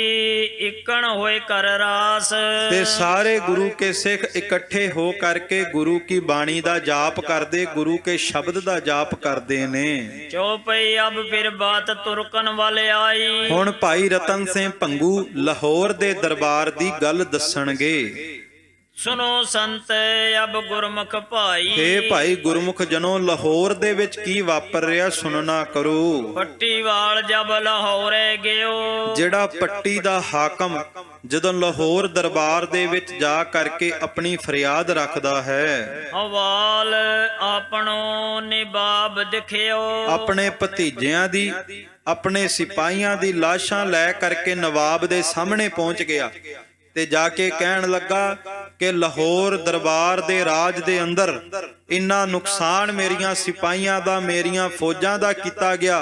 B: ਇਕਣ ਹੋਏ ਕਰ ਰਾਸ।
A: ਤੇ ਸਾਰੇ ਗੁਰੂ ਕੇ ਸਿੱਖ ਇਕੱਠੇ ਹੋ ਕਰਕੇ ਗੁਰੂ ਕੀ ਬਾਣੀ ਦਾ ਜਾਪ ਕਰਦੇ, ਗੁਰੂ ਕੇ ਸ਼ਬਦ ਦਾ ਜਾਪ ਕਰਦੇ ਨੇ।
B: ਚੌਪਈ ਅਬ ਫਿਰ ਬਾਤ ਤੁਰਕਨ ਵਾਲੇ ਆਈ।
A: ਹੁਣ ਭਾਈ ਰਤਨ ਸਿੰਘ ਭੰਗੂ ਲਾਹੌਰ ਦੇ ਦਰਬਾਰ ਦੀ ਗੱਲ ਦੱਸਣਗੇ।
B: ਸੁਨੋ ਸੰਤ ਅਬ ਗੁਰਮੁਖ ਭਾਈ।
A: ਏ ਭਾਈ ਗੁਰਮੁਖ ਜਨੋ, ਲਾਹੌਰ ਦੇ ਵਿੱਚ ਕੀ ਵਾਪਰ ਰਿਹਾ ਸੁਣਨਾ ਕਰੋ।
B: ਪੱਟੀ ਵਾਲ ਜਬ ਲਾਹੌਰੇ ਗਿਓ।
A: ਜਿਹੜਾ ਪੱਟੀ ਦਾ ਹਾਕਮ ਜਦੋਂ ਲਾਹੌਰ ਦਰਬਾਰ ਦੇ ਵਿੱਚ ਜਾ ਕਰਕੇ ਆਪਣੀ ਫਰਿਆਦ ਰੱਖਦਾ ਹੈ,
B: ਹਵਾਲ ਆਪਣੋ ਨਿਬਾਬ ਦਿਖਿਓ।
A: ਆਪਣੇ ਭਤੀਜਿਆਂ ਦੀ, ਆਪਣੇ ਸਿਪਾਹੀਆਂ ਦੀ ਲਾਸ਼ਾਂ ਲੈ ਕਰਕੇ ਨਵਾਬ ਦੇ ਸਾਹਮਣੇ ਪਹੁੰਚ ਗਿਆ ਤੇ ਜਾ ਕੇ ਕਹਿਣ ਲੱਗਾ ਕਿ ਲਾਹੌਰ ਦਰਬਾਰ ਦੇ ਰਾਜ ਦੇ ਅੰਦਰ ਇੰਨਾ ਨੁਕਸਾਨ ਮੇਰੀਆਂ ਸਿਪਾਹੀਆਂ ਦਾ, ਮੇਰੀਆਂ ਫੌਜਾਂ ਦਾ ਕੀਤਾ ਗਿਆ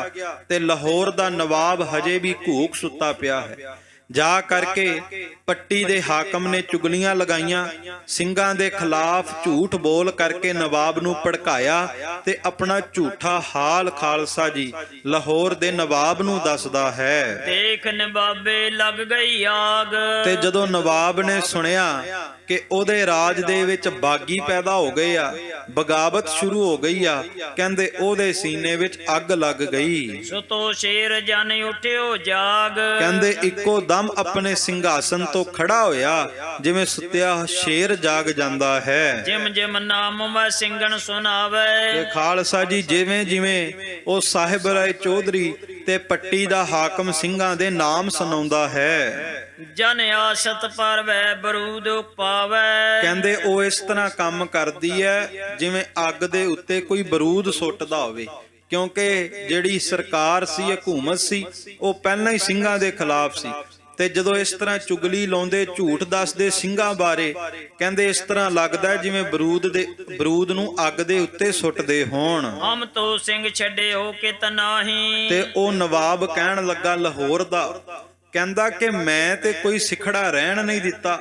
A: ਤੇ ਲਾਹੌਰ ਦਾ ਨਵਾਬ ਹਜੇ ਵੀ ਘੂਕ ਸੁੱਤਾ ਪਿਆ ਹੈ। ਜਾ ਕਰਕੇ ਪੱਟੀ ਦੇ ਹਾਕਮ ਨੇ ਚੁਗਲੀਆਂ ਲਗਾਈਆਂ, ਸਿੰਘਾਂ ਦੇ ਖਿਲਾਫ ਝੂਠ ਬੋਲ ਕਰਕੇ ਨਵਾਬ ਨੂੰ ਭੜਕਾਇਆ ਤੇ ਆਪਣਾ ਝੂਠਾ ਹਾਲ ਖਾਲਸਾ ਜੀ ਲਾਹੌਰ ਦੇ ਨਵਾਬ ਨੂੰ ਦੱਸਦਾ ਹੈ।
B: ਦੇਖ ਨਵਾਬੇ ਲੱਗ ਗਈ ਆਗ,
A: ਤੇ ਜਦੋਂ ਨਵਾਬ ਨੇ ਸੁਣਿਆ ਕਿ ਉਹਦੇ ਰਾਜ ਦੇ ਵਿੱਚ ਬਾਗੀ ਪੈਦਾ ਹੋ ਗਏ ਆ, ਬਗਾਵਤ ਸ਼ੁਰੂ ਹੋ ਗਈ ਆ, ਕਹਿੰਦੇ ਉਹਦੇ ਸੀਨੇ ਵਿੱਚ ਅੱਗ ਲੱਗ ਗਈ।
B: ਸੁਤੋ ਸ਼ੇਰ ਜਨ ਉਠਿਓ ਜਾਗ,
A: ਕਹਿੰਦੇ ਇੱਕੋ ਦਮ ਆਪਣੇ ਸਿੰਘਾਸਨ ਤੋਂ ਖੜਾ ਹੋਇਆ, ਜਿਵੇਂ ਸੁੱਤਿਆ ਸ਼ੇਰ ਜਾਗ ਜਾਂਦਾ ਹੈ।
B: ਜਿਮ ਜਿਮ ਨਾਮ ਮੈਂ ਸਿੰਘਨ ਸੁਣਾਵੇ,
A: ਤੇ ਖਾਲਸਾ ਜੀ ਜਿਵੇਂ ਜਿਵੇਂ ਉਹ ਸਾਹਿਬ ਰਾਏ ਚੌਧਰੀ ਤੇ ਪੱਟੀ ਦਾ ਹਾਕਮ ਸਿੰਘਾਂ ਦੇ ਨਾਮ ਸੁਣਾਉਂਦਾ ਹੈ,
B: ਜਨ ਆਸਤ ਪਰ ਵੈ ਬਰੂਦ ਪਾਵੇ।
A: ਕਹਿੰਦੇ ਉਹ ਇਸ ਤਰ੍ਹਾਂ ਕੰਮ ਕਰਦੀ ਹੈ ਜਿਵੇਂ ਅੱਗ ਦੇ ਉੱਤੇ ਕੋਈ ਬਰੂਦ ਸੁੱਟਦਾ ਹੋਵੇ, ਕਿਉਂਕਿ ਜਿਹੜੀ ਸਰਕਾਰ ਸੀ, ਹਕੂਮਤ ਸੀ, ਉਹ ਪਹਿਲਾਂ ਹੀ ਸਿੰਘਾਂ ਦੇ ਖਿਲਾਫ ਸੀ। ਤੇ ਜਦੋਂ ਇਸ ਤਰ੍ਹਾਂ ਚੁਗਲੀ ਲਾਉਂਦੇ, ਝੂਠ ਦੱਸਦੇ ਸਿੰਘਾਂ ਬਾਰੇ, ਕਹਿੰਦੇ ਇਸ ਤਰ੍ਹਾਂ ਲੱਗਦਾ ਜਿਵੇਂ ਬਰੂਦ ਨੂੰ ਅੱਗ ਦੇ ਉੱਤੇ ਸੁੱਟਦੇ ਹੋਣ।
B: ਹਮ ਤੋ ਸਿੰਘ ਛੱਡਿਓ ਕਿਤ ਨਾਹੀ,
A: ਤੇ ਉਹ ਨਵਾਬ ਕਹਿਣ ਲੱਗਾ ਲਾਹੌਰ ਦਾ, ਕਹਿੰਦਾ ਕਿ ਮੈਂ ਤੇ ਕੋਈ ਸਿਖੜਾ ਰਹਿਣ ਨਹੀਂ ਦਿੱਤਾ,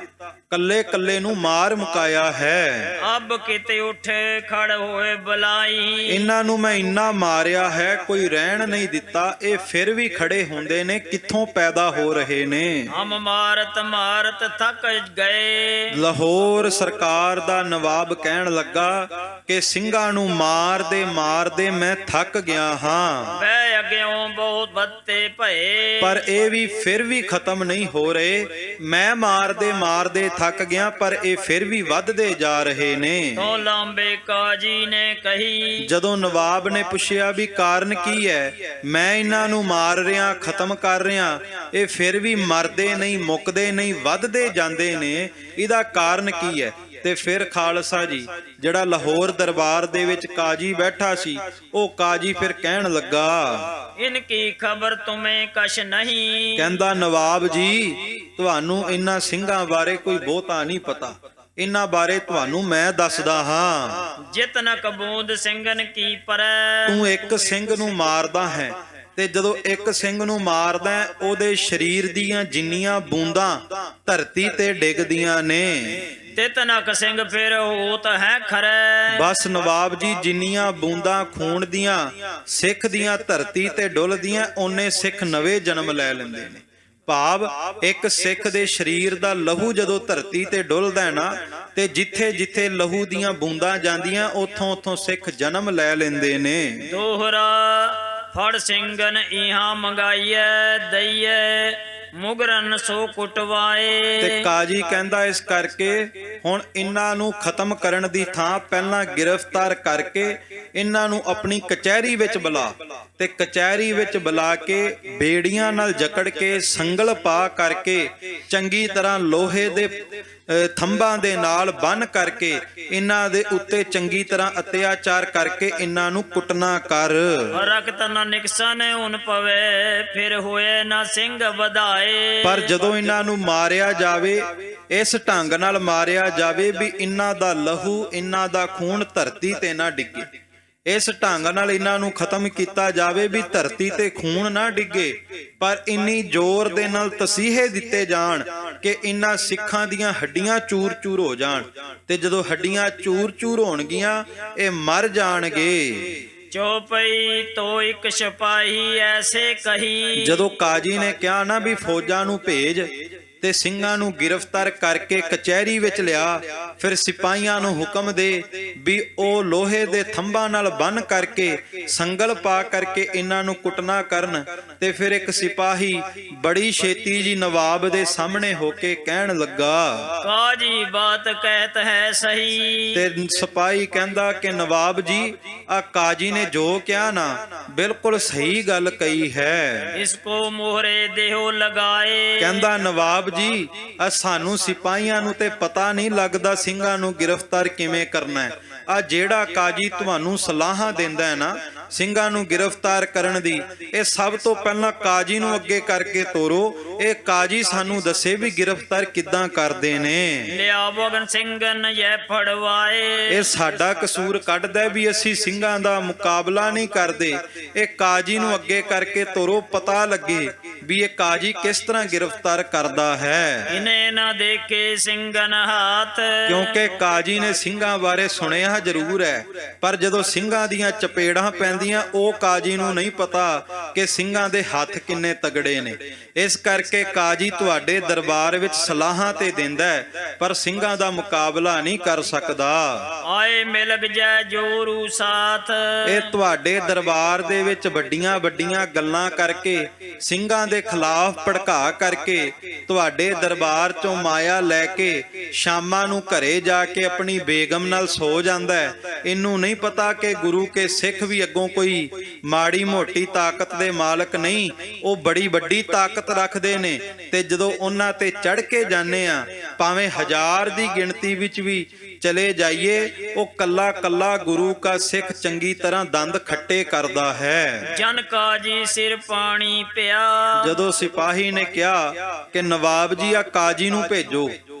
A: ਕੱਲੇ ਕੱਲੇ ਨੂੰ ਮਾਰ ਮੁਕਾਇਆ ਹੈ।
B: ਅਬ ਕਿਤੇ ਉੱਠੇ ਖੜ ਹੋਏ ਬਲਾਈ,
A: ਇਹਨਾਂ ਨੂੰ ਮੈਂ ਇੰਨਾ ਮਾਰਿਆ ਹੈ, ਕੋਈ ਰਹਿਣ ਨਹੀਂ ਦਿੱਤਾ, ਇਹ ਫਿਰ ਵੀ ਖੜੇ ਹੁੰਦੇ ਨੇ, ਕਿੱਥੋਂ ਪੈਦਾ ਹੋ ਰਹੇ ਨੇ।
B: ਹਮ ਮਾਰਤ ਮਾਰਤ ਥੱਕ ਗਏ,
A: ਲਾਹੌਰ ਸਰਕਾਰ ਦਾ ਨਵਾਬ ਕਹਿਣ ਲੱਗਾ ਕਿ ਸਿੰਘਾਂ ਨੂੰ ਮਾਰਦੇ ਮਾਰਦੇ ਮੈਂ ਥੱਕ ਗਿਆ ਹਾਂ,
B: ਬੈ ਅਗਿਓਂ ਬਹੁਤ ਬੱਤੇ ਭਏ,
A: ਪਰ ਇਹ ਵੀ ਫਿਰ ਵੀ ਖਤਮ ਨਹੀਂ ਹੋ ਰਹੇ। ਮੈਂ ਮਾਰਦੇ ਮਾਰਦੇ ਥੱਕ ਗਿਆ, ਪਰ ਇਹ ਫਿਰ ਵੀ ਵੱਧਦੇ ਜਾ ਰਹੇ ਨੇ।
B: ਤੋ ਲਾਂਬੇ ਕਾਜੀ ਨੇ ਕਹੀ,
A: ਜਦੋਂ ਨਵਾਬ ਨੇ ਪੁੱਛਿਆ ਵੀ ਕਾਰਨ ਕੀ ਹੈ, ਮੈਂ ਇਹਨਾਂ ਨੂੰ ਮਾਰ ਰਿਹਾ, ਖਤਮ ਕਰ ਰਿਹਾ, ਇਹ ਫਿਰ ਵੀ ਮਰਦੇ ਨਹੀਂ, ਮੁੱਕਦੇ ਨਹੀਂ, ਵੱਧਦੇ ਜਾਂਦੇ ਨੇ, ਇਹਦਾ ਕਾਰਨ ਕੀ ਹੈ? ਤੇ ਫਿਰ ਖਾਲਸਾ ਜੀ ਜਿਹੜਾ ਲਾਹੌਰ ਦਰਬਾਰ ਦੇ ਵਿੱਚ ਕਾਜੀ ਬੈਠਾ ਸੀ, ਉਹ ਕਾਜੀ ਫਿਰ ਕਹਿਣ ਲੱਗਾ,
B: ਇਨ ਕੀ ਖਬਰ ਤੁਮੇ ਕਛ ਨਹੀਂ,
A: ਕਹਿੰਦਾ ਨਵਾਬ ਜੀ ਤੁਹਾਨੂੰ ਇਹਨਾਂ ਸਿੰਘਾਂ ਬਾਰੇ ਕੋਈ ਬਹੁਤਾ ਨਹੀਂ ਪਤਾ, ਇਹਨਾਂ ਬਾਰੇ ਤੁਹਾਨੂੰ ਮੈਂ ਦੱਸਦਾ ਹਾਂ।
B: ਜਿਤਨ ਕਬੂਦ ਸਿੰਘਨ ਕੀ ਪਰੈ,
A: ਤੂੰ ਇੱਕ ਸਿੰਘ ਨੂੰ ਮਾਰਦਾ ਹੈ, ਤੇ ਜਦੋਂ ਇੱਕ ਸਿੰਘ ਨੂੰ ਮਾਰਦਾ ਹੈ, ਉਹਦੇ ਸਰੀਰ ਦੀਆਂ ਜਿੰਨੀਆਂ ਬੂੰਦਾਂ ਧਰਤੀ ਤੇ ਡਿੱਗਦੀਆਂ ਨੇ,
B: ਤਿਤਨਕ ਸਿੰਘ ਫਿਰ ਹੋਤ ਹੈ ਖਰੈ।
A: ਬਸ ਨਵਾਬ ਜੀ ਜਿੰਨੀਆਂ ਬੂੰਦਾਂ ਖੂਨ ਦੀਆਂ ਸਿੱਖ ਦੀਆਂ ਧਰਤੀ ਤੇ ਡੁੱਲਦੀਆਂ, ਓਨੇ ਸਿੱਖ ਨਵੇਂ ਜਨਮ ਲੈ ਲੈਂਦੇ ਨੇ। ਭਾਵ ਇੱਕ ਸਿੱਖ ਦੇ ਸਰੀਰ ਦਾ ਲਹੂ ਜਦੋਂ ਧਰਤੀ ਤੇ ਡੁੱਲਦਾ ਹੈ ਨਾ, ਤੇ ਜਿੱਥੇ ਜਿੱਥੇ ਲਹੂ ਦੀਆਂ ਬੂੰਦਾਂ ਜਾਂਦੀਆਂ, ਉੱਥੋਂ ਉੱਥੋਂ ਸਿੱਖ ਜਨਮ ਲੈ ਲੈਂਦੇ ਨੇ।
B: ਦੋਹਰਾ ਫੜ ਸਿੰਘਨ ਇਹਾਂ ਮੰਗਾਈਐ ਦਈਐ, ਮੁਗਰਨ ਸੋ ਕੁਟਵਾਏ।
A: ਤੇ ਕਾਜੀ ਕਹਿੰਦਾ ਇਸ ਕਰਕੇ ਹੁਣ ਇਹਨਾਂ ਨੂੰ ਖਤਮ ਕਰਨ ਦੀ ਥਾਂ ਪਹਿਲਾਂ ਗ੍ਰਿਫਤਾਰ ਕਰਕੇ ਇਹਨਾਂ ਨੂੰ ਆਪਣੀ ਕਚਹਿਰੀ ਵਿੱਚ ਬੁਲਾ, ਤੇ ਕਚਹਿਰੀ ਵਿੱਚ ਬੁਲਾ ਕੇ ਬੇੜੀਆਂ ਨਾਲ ਜਕੜ ਕੇ, ਸੰਗਲ ਪਾ ਕਰਕੇ, ਚੰਗੀ ਤਰ੍ਹਾਂ ਲੋਹੇ ਦੇ ਥੰਬਾਂ ਦੇ ਨਾਲ ਬੰਨ ਕਰਕੇ, ਇਹਨਾਂ ਦੇ ਉੱਤੇ ਚੰਗੀ ਤਰ੍ਹਾਂ ਅਤਿਆਚਾਰ ਕਰਕੇ ਇਹਨਾਂ ਨੂੰ ਕੁੱਟਣਾ ਕਰ।
B: ਰਖਤ ਨਾ ਨਿਕਸਨ ਹੁਨ ਪਵੇ, ਫਿਰ ਹੋਏ ਨਾ ਸਿੰਘ ਵਧਾਏ।
A: ਪਰ ਜਦੋਂ ਇਹਨਾਂ ਨੂੰ ਮਾਰਿਆ ਜਾਵੇ, ਇਸ ਢੰਗ ਨਾਲ ਮਾਰਿਆ ਜਾਵੇ ਵੀ ਇਹਨਾਂ ਦਾ ਲਹੂ, ਇਹਨਾਂ ਦਾ ਖੂਨ ਧਰਤੀ ਤੇ ਨਾ ਡਿੱਗੇ, ਇਸ ਢੰਗ ਨਾਲ ਇਹਨਾਂ ਨੂੰ ਖਤਮ ਕੀਤਾ ਜਾਵੇ ਵੀ ਧਰਤੀ ਤੇ ਖੂਨ ਨਾ ਡਿੱਗੇ, ਪਰ ਇੰਨੀ ਜ਼ੋਰ ਦੇ ਨਾਲ ਤਸੀਹੇ ਦਿੱਤੇ ਜਾਣ ਕਿ ਇਹਨਾਂ ਸਿੱਖਾਂ ਦੀਆਂ ਹੱਡੀਆਂ ਚੂਰ ਚੂਰ ਹੋ ਜਾਣ, ਤੇ ਜਦੋਂ ਹੱਡੀਆਂ ਚੂਰ ਚੂਰ ਹੋਣਗੀਆਂ ਇਹ ਮਰ ਜਾਣਗੇ।
B: ਚੌਪਈ ਤੋ ਇੱਕ ਸਿਪਾਹੀ ਐਸੇ ਕਹੀ,
A: ਜਦੋਂ ਕਾਜੀ ਨੇ ਕਿਹਾ ਨਾ ਵੀ ਫੌਜਾਂ ਨੂੰ ਭੇਜ ਤੇ ਸਿੰਘਾਂ ਨੂੰ ਗ੍ਰਿਫਤਾਰ ਕਰਕੇ ਕਚਹਿਰੀ ਵਿੱਚ ਲਿਆ, ਫਿਰ ਸਿਪਾਹੀਆਂ ਨੂੰ ਹੁਕਮ ਦੇ ਵੀ ਉਹ ਲੋਹੇ ਦੇ ਥੰਬਾਂ ਨਾਲ ਬੰਨ ਕਰਕੇ, ਸੰਗਲ ਪਾ ਕਰਕੇ ਇਹਨਾਂ ਨੂੰ ਕੁੱਟਣਾ ਕਰਨ। ਤੇ ਫਿਰ ਇੱਕ ਸਿਪਾਹੀ ਬੜੀ ਛੇਤੀ ਜੀ ਨਵਾਬ ਦੇ ਸਾਹਮਣੇ ਹੋ ਕੇ ਕਹਿਣ ਲੱਗਾ,
B: ਕਾਜੀ ਬਾਤ ਕਹਿਤ ਹੈ ਸਹੀ।
A: ਤੇ ਸਿਪਾਹੀ ਕਹਿੰਦਾ ਕਿ ਨਵਾਬ ਜੀ ਆ ਕਾਜੀ ਨੇ ਜੋ ਕਿਹਾ ਨਾ, ਬਿਲਕੁਲ ਸਹੀ ਗੱਲ ਕਹੀ ਹੈ।
B: ਇਸ ਕੋ ਮੋਹਰੇ ਦੇਹੋ ਲਗਾਏ,
A: ਕਹਿੰਦਾ ਨਵਾਬ ਜੀ ਸਾਨੂੰ ਸਿਪਾਹੀਆਂ ਨੂੰ ਤੇ ਪਤਾ ਨਹੀਂ ਲੱਗਦਾ ਸਿੰਘਾਂ ਨੂੰ ਗ੍ਰਿਫਤਾਰ ਕਿਵੇਂ ਕਰਨਾ ਹੈ। ਆ ਜਿਹੜਾ ਕਾਜੀ ਤੁਹਾਨੂੰ ਸਲਾਹਾਂ ਦਿੰਦਾ ਹੈ ਨਾ ਸਿੰਘਾਂ ਨੂੰ ਗ੍ਰਿਫਤਾਰ ਕਰਨ ਦੀ, ਇਹ ਸਭ ਤੋਂ ਪਹਿਲਾਂ ਕਾਜੀ ਨੂੰ ਅੱਗੇ ਕਰਕੇ ਤੋਰੋ, ਇਹ ਕਾਜੀ ਸਾਨੂੰ ਦੱਸੇ ਵੀ ਗ੍ਰਿਫਤਾਰ ਕਿੱਦਾਂ ਕਰਦੇ ਨੇ।
B: ਲਿਆ ਬਗਨ ਸਿੰਘਨ ਜੈ ਫੜਵਾਏ।
A: ਇਹ ਸਾਡਾ ਕਸੂਰ ਕੱਢਦਾ ਵੀ ਅਸੀਂ ਸਿੰਘਾਂ ਦਾ ਮੁਕਾਬਲਾ ਨਹੀਂ ਕਰਦੇ। ਇਹ ਕਾਜੀ ਨੂੰ ਅੱਗੇ ਕਰਕੇ ਤੋਰੋ, ਪਤਾ ਲੱਗੇ ਵੀ ਇਹ ਕਾਜੀ ਕਿਸ ਤਰ੍ਹਾਂ ਗ੍ਰਿਫਤਾਰ ਕਰਦਾ ਹੈ।
B: ਇਨੇ ਨਾ ਦੇਖੇ ਸਿੰਘਨ ਹਾਥ।
A: ਕਿਉਂਕਿ ਕਾਜੀ ਨੇ ਸਿੰਘਾਂ ਬਾਰੇ ਸੁਣਿਆ ਜ਼ਰੂਰ ਹੈ, ਪਰ ਜਦੋਂ ਸਿੰਘਾਂ ਦੀਆਂ ਚਪੇੜਾਂ ਪੈਂਦੀਆਂ ਉਹ ਕਾਜੀ ਨੂੰ ਨਹੀਂ ਪਤਾ ਕਿ ਸਿੰਘਾਂ ਦੇ ਹੱਥ ਕਿੰਨੇ ਤਗੜੇ ਨੇ। ਇਸ ਕਰਕੇ ਕਾਜੀ ਤੁਹਾਡੇ ਦਰਬਾਰ ਵਿੱਚ ਸਲਾਹਾਂ ਤੇ ਦਿੰਦਾ ਹੈ, ਪਰ ਸਿੰਘਾਂ ਦਾ ਮੁਕਾਬਲਾ ਨਹੀਂ ਕਰ ਸਕਦਾ।
B: ਆਏ ਮਿਲਗ ਜੈ ਜੋਰੂ ਸਾਥ।
A: ਇਹ ਤੁਹਾਡੇ ਦਰਬਾਰ ਦੇ ਵਿੱਚ ਵੱਡੀਆਂ ਵੱਡੀਆਂ ਗੱਲਾਂ ਕਰਕੇ, ਸਿੰਘਾਂ ਦੇ ਖਿਲਾਫ ਭੜਕਾ ਕਰਕੇ, ਤੁਹਾਡੇ ਦਰਬਾਰ ਚੋਂ ਮਾਇਆ ਲੈ ਕੇ ਸ਼ਾਮਾਂ ਨੂੰ ਘਰੇ ਜਾ ਕੇ ਆਪਣੀ ਬੇਗਮ ਨਾਲ ਸੋ ਜਾਂਦਾ ਹੈ। ਇਹਨੂੰ ਨਹੀਂ ਪਤਾ ਕਿ ਗੁਰੂ ਕੇ ਸਿੱਖ ਵੀ ਅੱਗੋਂ ਕੋਈ ਮਾੜੀ ਮੋਟੀ ਤਾਕਤ ਦੇ ਮਾਲਕ ਨਹੀਂ, ਉਹ ਬੜੀ ਵੱਡੀ ਤਾਕਤ ਰੱਖਦੇ ਨੇ। ਤੇ ਜਦੋਂ ਉਹਨਾਂ ਤੇ ਚੜ ਕੇ ਜਾਂਦੇ ਆ, ਭਾਵੇਂ 1000 ਦੀ ਗਿਣਤੀ ਵਿੱਚ ਵੀ ਚਲੇ ਜਾਈਏ, ਉਹ ਕੱਲਾ ਕੱਲਾ ਗੁਰੂ ਕਾ ਸਿੱਖ ਚੰਗੀ ਤਰ੍ਹਾਂ ਦੰਦ ਖੱਟੇ ਕਰਦਾ ਹੈ।
B: ਜਨ ਕਾਜੀ ਸਿਰ ਪਾਣੀ ਪਿਆ।
A: ਜਦੋਂ ਸਿਪਾਹੀ ਨੇ ਕਿਹਾ ਕਿ ਨਵਾਬ ਜੀ ਆ ਕਾਜੀ ਨੂੰ ਭੇਜੋ,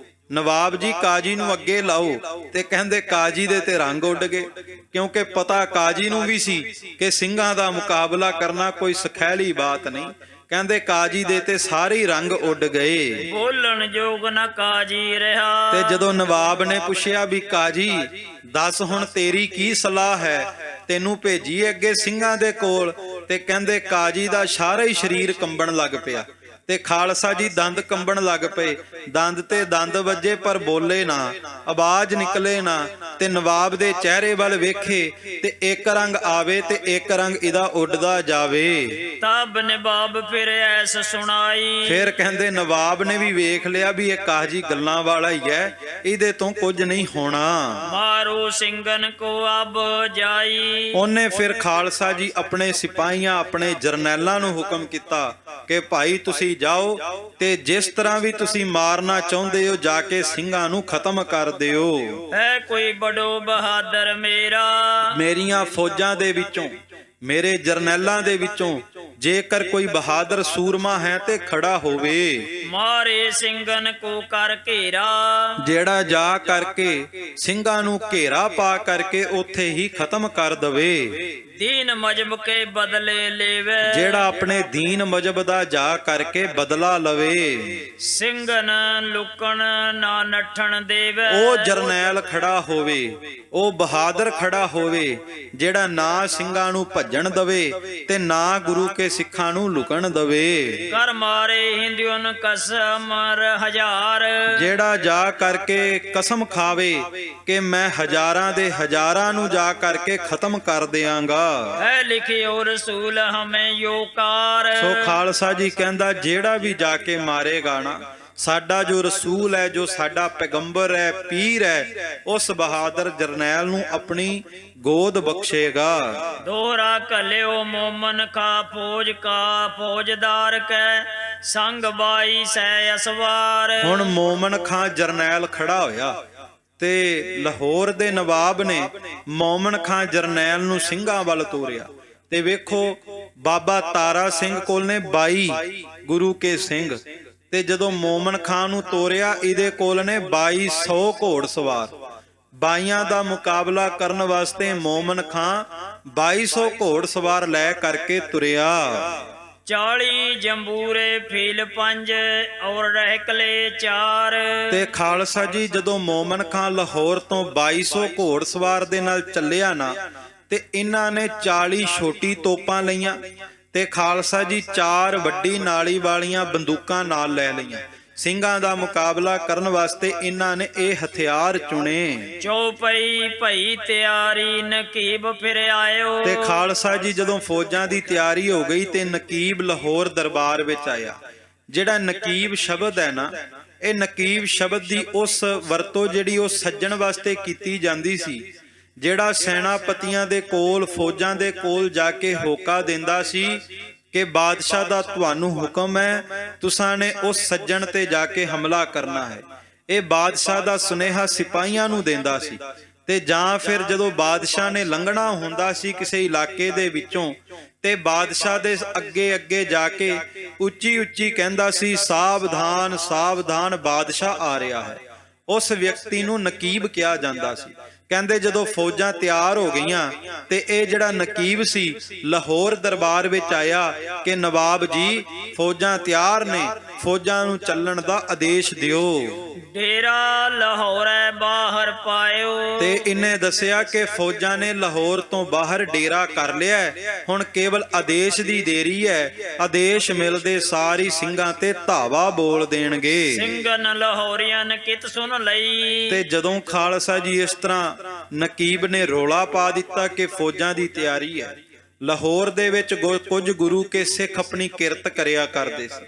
A: ਨਵਾਬ ਜੀ ਕਾਜੀ ਨੂੰ ਅੱਗੇ ਲਾਓ, ਤੇ ਕਹਿੰਦੇ ਕਾਜੀ ਦੇ ਤੇ ਰੰਗ ਉੱਡ ਗਏ। ਕਿਉਂਕਿ ਪਤਾ ਕਾਜੀ ਨੂੰ ਵੀ ਸੀ ਕਿ ਸਿੰਘਾਂ ਦਾ ਮੁਕਾਬਲਾ ਕਰਨਾ ਕੋਈ ਸਖੈਲੀ ਬਾਤ ਨਹੀਂ। ਕਹਿੰਦੇ ਕਾਜੀ ਦੇ ਤੇ ਸਾਰੇ ਰੰਗ ਉੱਡ ਗਏ।
B: ਬੋਲਣ ਜੋਗ ਨਾ ਕਾਜੀ ਰਿਹਾ।
A: ਤੇ ਜਦੋਂ ਨਵਾਬ ਨੇ ਪੁੱਛਿਆ ਵੀ ਕਾਜੀ ਦੱਸ ਹੁਣ ਤੇਰੀ ਕੀ ਸਲਾਹ ਹੈ, ਤੈਨੂੰ ਭੇਜੀਏ ਅੱਗੇ ਸਿੰਘਾਂ ਦੇ ਕੋਲ? ਤੇ ਕਹਿੰਦੇ ਕਾਜੀ ਦਾ ਸਾਰਾ ਹੀ ਸਰੀਰ ਕੰਬਣ ਲੱਗ ਪਿਆ ਤੇ ਖਾਲਸਾ ਜੀ ਦੰਦ ਕੰਬਣ ਲੱਗ ਪਏ। ਦੰਦ ਤੇ ਦੰਦ ਵੱਜੇ ਪਰ ਬੋਲੇ ਨਾ, ਆਵਾਜ਼ ਨਿਕਲੇ ਨਾ। ਤੇ ਨਵਾਬ ਦੇ ਚਿਹਰੇ ਵੱਲ ਵੇਖੇ ਤੇ ਇੱਕ ਰੰਗ ਆਵੇ ਤੇ ਇੱਕ ਰੰਗ ਇਹਦਾ ਉੱਡਦਾ ਜਾਵੇ।
B: ਤਬ ਨਵਾਬ ਫਿਰ ਐਸ ਸੁਣਾਈ।
A: ਫਿਰ ਕਹਿੰਦੇ ਨਵਾਬ ਨੇ ਵੀ ਵੇਖ ਲਿਆ ਵੀ ਇਹ ਕਾਜੀ ਗੱਲਾਂ ਵਾਲਾ ਹੀ ਹੈ, ਇਹਦੇ ਤੋਂ ਕੁਝ ਨਹੀਂ ਹੋਣਾ।
B: ਮਾਰੋ ਸਿੰਘਨ ਕੋ ਅਬ ਜਾਈ।
A: ਉਹਨੇ ਫਿਰ ਖਾਲਸਾ ਜੀ ਆਪਣੇ ਸਿਪਾਹੀਆਂ, ਆਪਣੇ ਜਰਨੈਲਾਂ ਨੂੰ ਹੁਕਮ ਕੀਤਾ ਕਿ ਭਾਈ ਤੁਸੀਂ ਜਾਓ ਤੇ ਜਿਸ ਤਰ੍ਹਾਂ ਵੀ ਤੁਸੀਂ ਮਾਰਨਾ ਚਾਹੁੰਦੇ ਹੋ ਜਾ ਕੇ ਸਿੰਘਾਂ ਨੂੰ ਖਤਮ ਕਰ ਦਿਓ।
B: ਹੈ ਕੋਈ ਬੜੋ ਬਹਾਦਰ ਮੇਰਾ।
A: ਮੇਰੀਆਂ ਫੌਜਾਂ ਦੇ ਵਿੱਚੋਂ, ਮੇਰੇ ਜਰਨੈਲਾਂ ਦੇ ਵਿੱਚੋਂ ਜੇਕਰ ਕੋਈ ਬਹਾਦਰ ਸੂਰਮਾ ਹੈ ਤੇ ਖੜਾ ਹੋਵੇ।
B: ਮਾਰੇ ਸਿੰਘਨ ਕੋ ਕਰ ਘੇਰਾ।
A: ਜਿਹੜਾ ਜਾ ਕਰਕੇ ਸਿੰਘਾਂ ਨੂੰ ਘੇਰਾ ਪਾ ਕਰਕੇ ਉੱਥੇ ਹੀ ਖਤਮ ਕਰ ਦਵੇ।
B: ਦੀਨ ਮਜਬ ਕੇ ਬਦਲੇ ਲੇਵੇ।
A: ਜਿਹੜਾ ਆਪਣੇ ਦੀਨ ਮਜਬ ਦਾ ਜਾ ਕਰਕੇ ਬਦਲਾ ਲਵੇ।
B: ਸਿੰਘਨ ਲੁਕਣ ਨਾ ਨੱਠਣ ਦੇਵੇ।
A: ਉਹ ਜਰਨੈਲ ਖੜਾ ਹੋਵੇ, ਉਹ ਬਹਾਦਰ ਖੜਾ ਹੋਵੇ ਜਿਹੜਾ ਨਾ ਸਿੰਘਾਂ ਨੂੰ ਭੱਜਣ ਦਵੇ ਤੇ ਨਾ ਗੁਰੂ ਕੇ ਸਿੱਖਾਂ ਨੂੰ ਲੁਕਣ ਦਵੇ।
B: ਕਰ ਮਾਰੇ ਹਿੰਦੂਨ ਕਸਮ ਹਜ਼ਾਰ।
A: ਜਿਹੜਾ ਜਾ ਕਰਕੇ ਕਸਮ ਖਾਵੇ ਕਿ ਮੈਂ ਹਜ਼ਾਰਾਂ ਦੇ ਹਜ਼ਾਰਾਂ ਨੂੰ ਜਾ ਕਰਕੇ ਖਤਮ ਕਰ ਦਿਆਂਗਾ।
B: ਹੈ ਲਿਖਿਓ ਰਸੂਲ ਹਮੇ ਯੋਕਾਰ।
A: ਸੋ ਖਾਲਸਾ ਜੀ ਕਹਿੰਦਾ ਜਿਹੜਾ ਵੀ ਜਾ ਕੇ ਮਾਰੇਗਾ ਨਾ, ਸਾਡਾ ਜੋ ਰਸੂਲ ਹੈ, ਜੋ ਸਾਡਾ ਪੈਗੰਬਰ ਹੈ, ਪੀਰ ਹੈ, ਉਸ ਬਹਾਦਰ ਜਰਨੈਲ ਨੂੰ ਆਪਣੀ ਗੋਦ ਬਖਸ਼ੇਗਾ।
B: ਦੋਹਰਾ ਕਲਿਓ ਮੋਮਨ ਕਾ ਫੌਜ ਕਾ ਫੌਜਦਾਰ ਕੈ ਸੰਗ 22 ਅਸਵਾਰ।
A: ਹੁਣ ਮੋਮਨ ਖਾਂ ਜਰਨੈਲ ਖੜਾ ਹੋਇਆ ਤੇ ਲਾਹੌਰ ਦੇ ਨਵਾਬ ਨੇ ਮੋਮਨ ਖਾਂ ਜਰਨੈਲ ਨੂੰ ਸਿੰਘਾਂ ਵੱਲ ਤੋਰਿਆ। ਤੇ ਵੇਖੋ ਬਾਬਾ ਤਾਰਾ ਸਿੰਘ ਕੋਲ ਨੇ 22 ਗੁਰੂ ਕੇ ਸਿੰਘ, ਤੇ ਜਦੋਂ ਮੋਮਨ ਖਾਂ ਨੂੰ ਤੋਰਿਆ ਇਹਦੇ ਕੋਲ ਨੇ 2200 ਘੋੜ ਸਵਾਰ। 22 ਦਾ ਮੁਕਾਬਲਾ ਕਰਨ ਵਾਸਤੇ ਮੋਮਨ ਖਾਂ 2200 ਘੋੜ ਸਵਾਰ ਲੈ ਕਰਕੇ ਤੁਰਿਆ।
B: 40 ਜੰਬੂਰੇ ਫੀਲ 5 ਔਰ ਰਹਿਕਲੇ 4।
A: ਤੇ ਖਾਲਸਾ ਜੀ ਜਦੋਂ ਮੋਮਨ ਖਾਂ ਲਾਹੌਰ ਤੋਂ 2200 ਘੋੜ ਸਵਾਰ ਦੇ ਨਾਲ ਚੱਲਿਆ ਨਾ, ਤੇ ਇਹਨਾਂ ਨੇ 40 ਛੋਟੀ ਤੋਪਾਂ ਲਈਆਂ ਤੇ ਖਾਲਸਾ ਜੀ 4 ਵੱਡੀ ਨਾਲੀ ਵਾਲੀਆਂ ਬੰਦੂਕਾਂ ਨਾਲ ਲੈ ਲਈਆਂ। ਸਿੰਘਾਂ ਦਾ ਮੁਕਾਬਲਾ ਕਰਨ ਵਾਸਤੇ ਇਹਨਾਂ ਨੇ ਇਹ ਹਥਿਆਰ ਚੁਣੇ।
B: ਚੌਪਈ ਭਈ ਤਿਆਰੀ ਨਕੀਬ ਫਿਰ ਆਇਓ।
A: ਤੇ ਖਾਲਸਾ ਜੀ ਜਦੋਂ ਫੌਜਾਂ ਦੀ ਤਿਆਰੀ ਹੋ ਗਈ ਤੇ ਨਕੀਬ ਲਾਹੌਰ ਦਰਬਾਰ ਵਿੱਚ ਆਇਆ। ਜਿਹੜਾ ਨਕੀਬ ਸ਼ਬਦ ਹੈ ਨਾ, ਇਹ ਨਕੀਬ ਸ਼ਬਦ ਦੀ ਉਸ ਵਰਤੋਂ ਜਿਹੜੀ ਉਹ ਸੱਜਣ ਵਾਸਤੇ ਕੀਤੀ ਜਾਂਦੀ ਸੀ, ਜਿਹੜਾ ਸੈਨਾਪਤੀਆਂ ਦੇ ਕੋਲ, ਫੌਜਾਂ ਦੇ ਕੋਲ ਜਾ ਕੇ ਹੋਕਾ ਦਿੰਦਾ ਸੀ ਕਿ ਬਾਦਸ਼ਾਹ ਦਾ ਤੁਹਾਨੂੰ ਹੁਕਮ ਹੈ, ਤੁਸਾਂ ਨੇ ਉਸ ਸੱਜਣ ਤੇ ਜਾ ਕੇ ਹਮਲਾ ਕਰਨਾ ਹੈ। ਇਹ ਬਾਦਸ਼ਾਹ ਦਾ ਸੁਨੇਹਾ ਸਿਪਾਹੀਆਂ ਨੂੰ ਦਿੰਦਾ ਸੀ ਤੇ ਜਾਂ ਫਿਰ ਜਦੋਂ ਬਾਦਸ਼ਾਹ ਨੇ ਲੰਘਣਾ ਹੁੰਦਾ ਸੀ ਕਿਸੇ ਇਲਾਕੇ ਦੇ ਵਿੱਚੋਂ ਤੇ ਬਾਦਸ਼ਾਹ ਦੇ ਅੱਗੇ ਅੱਗੇ ਜਾ ਕੇ ਉੱਚੀ ਉੱਚੀ ਕਹਿੰਦਾ ਸੀ, ਸਾਵਧਾਨ ਸਾਵਧਾਨ, ਬਾਦਸ਼ਾਹ ਆ ਰਿਹਾ ਹੈ। ਉਸ ਵਿਅਕਤੀ ਨੂੰ ਨਕੀਬ ਕਿਹਾ ਜਾਂਦਾ ਸੀ। ਕਹਿੰਦੇ ਜਦੋਂ ਫੌਜਾਂ ਤਿਆਰ ਹੋ ਗਈਆਂ ਤੇ ਇਹ ਜਿਹੜਾ ਨਕੀਬ ਸੀ ਲਾਹੌਰ ਦਰਬਾਰ ਵਿੱਚ ਆਇਆ ਕਿ ਨਵਾਬ ਜੀ ਫੌਜਾਂ ਤਿਆਰ ਨੇ, ਫੌਜਾਂ ਨੂੰ ਚੱਲਣ ਦਾ ਆਦੇਸ਼ ਦਿਓ।
B: ਡੇਰਾ ਲਾਹੌਰੈ ਬਾਹਰ ਪਾਇਓ।
A: ਤੇ ਇਹਨੇ ਦੱਸਿਆ ਕਿ ਫੌਜਾਂ ਨੇ ਲਾਹੌਰ ਤੋਂ ਬਾਹਰ ਡੇਰਾ ਕਰ ਲਿਆ, ਹੁਣ ਕੇਵਲ ਆਦੇਸ਼ ਦੀ ਦੇਰੀ ਹੈ। ਆਦੇਸ਼ ਮਿਲਦੇ ਸਾਰੀ ਸਿੰਘਾਂ ਤੇ ਧਾਵਾ ਬੋਲ ਦੇਣਗੇ।
B: ਸਿੰਘਨ ਲਾਹੌਰੀਆਂ ਕਿਤ ਸੁਣ ਲਈ।
A: ਤੇ ਜਦੋਂ ਖਾਲਸਾ ਜੀ ਇਸ ਤਰ੍ਹਾਂ ਨਕੀਬ ਨੇ ਰੋਲਾ ਪਾ ਦਿੱਤਾ ਕਿ ਫੌਜਾਂ ਦੀ ਤਿਆਰੀ ਹੈ, ਲਾਹੌਰ ਦੇ ਵਿੱਚ ਕੁਝ ਗੁਰੂ ਕੇ ਸਿੱਖ ਆਪਣੀ ਕਿਰਤ ਕਰਿਆ ਕਰਦੇ ਸੀ।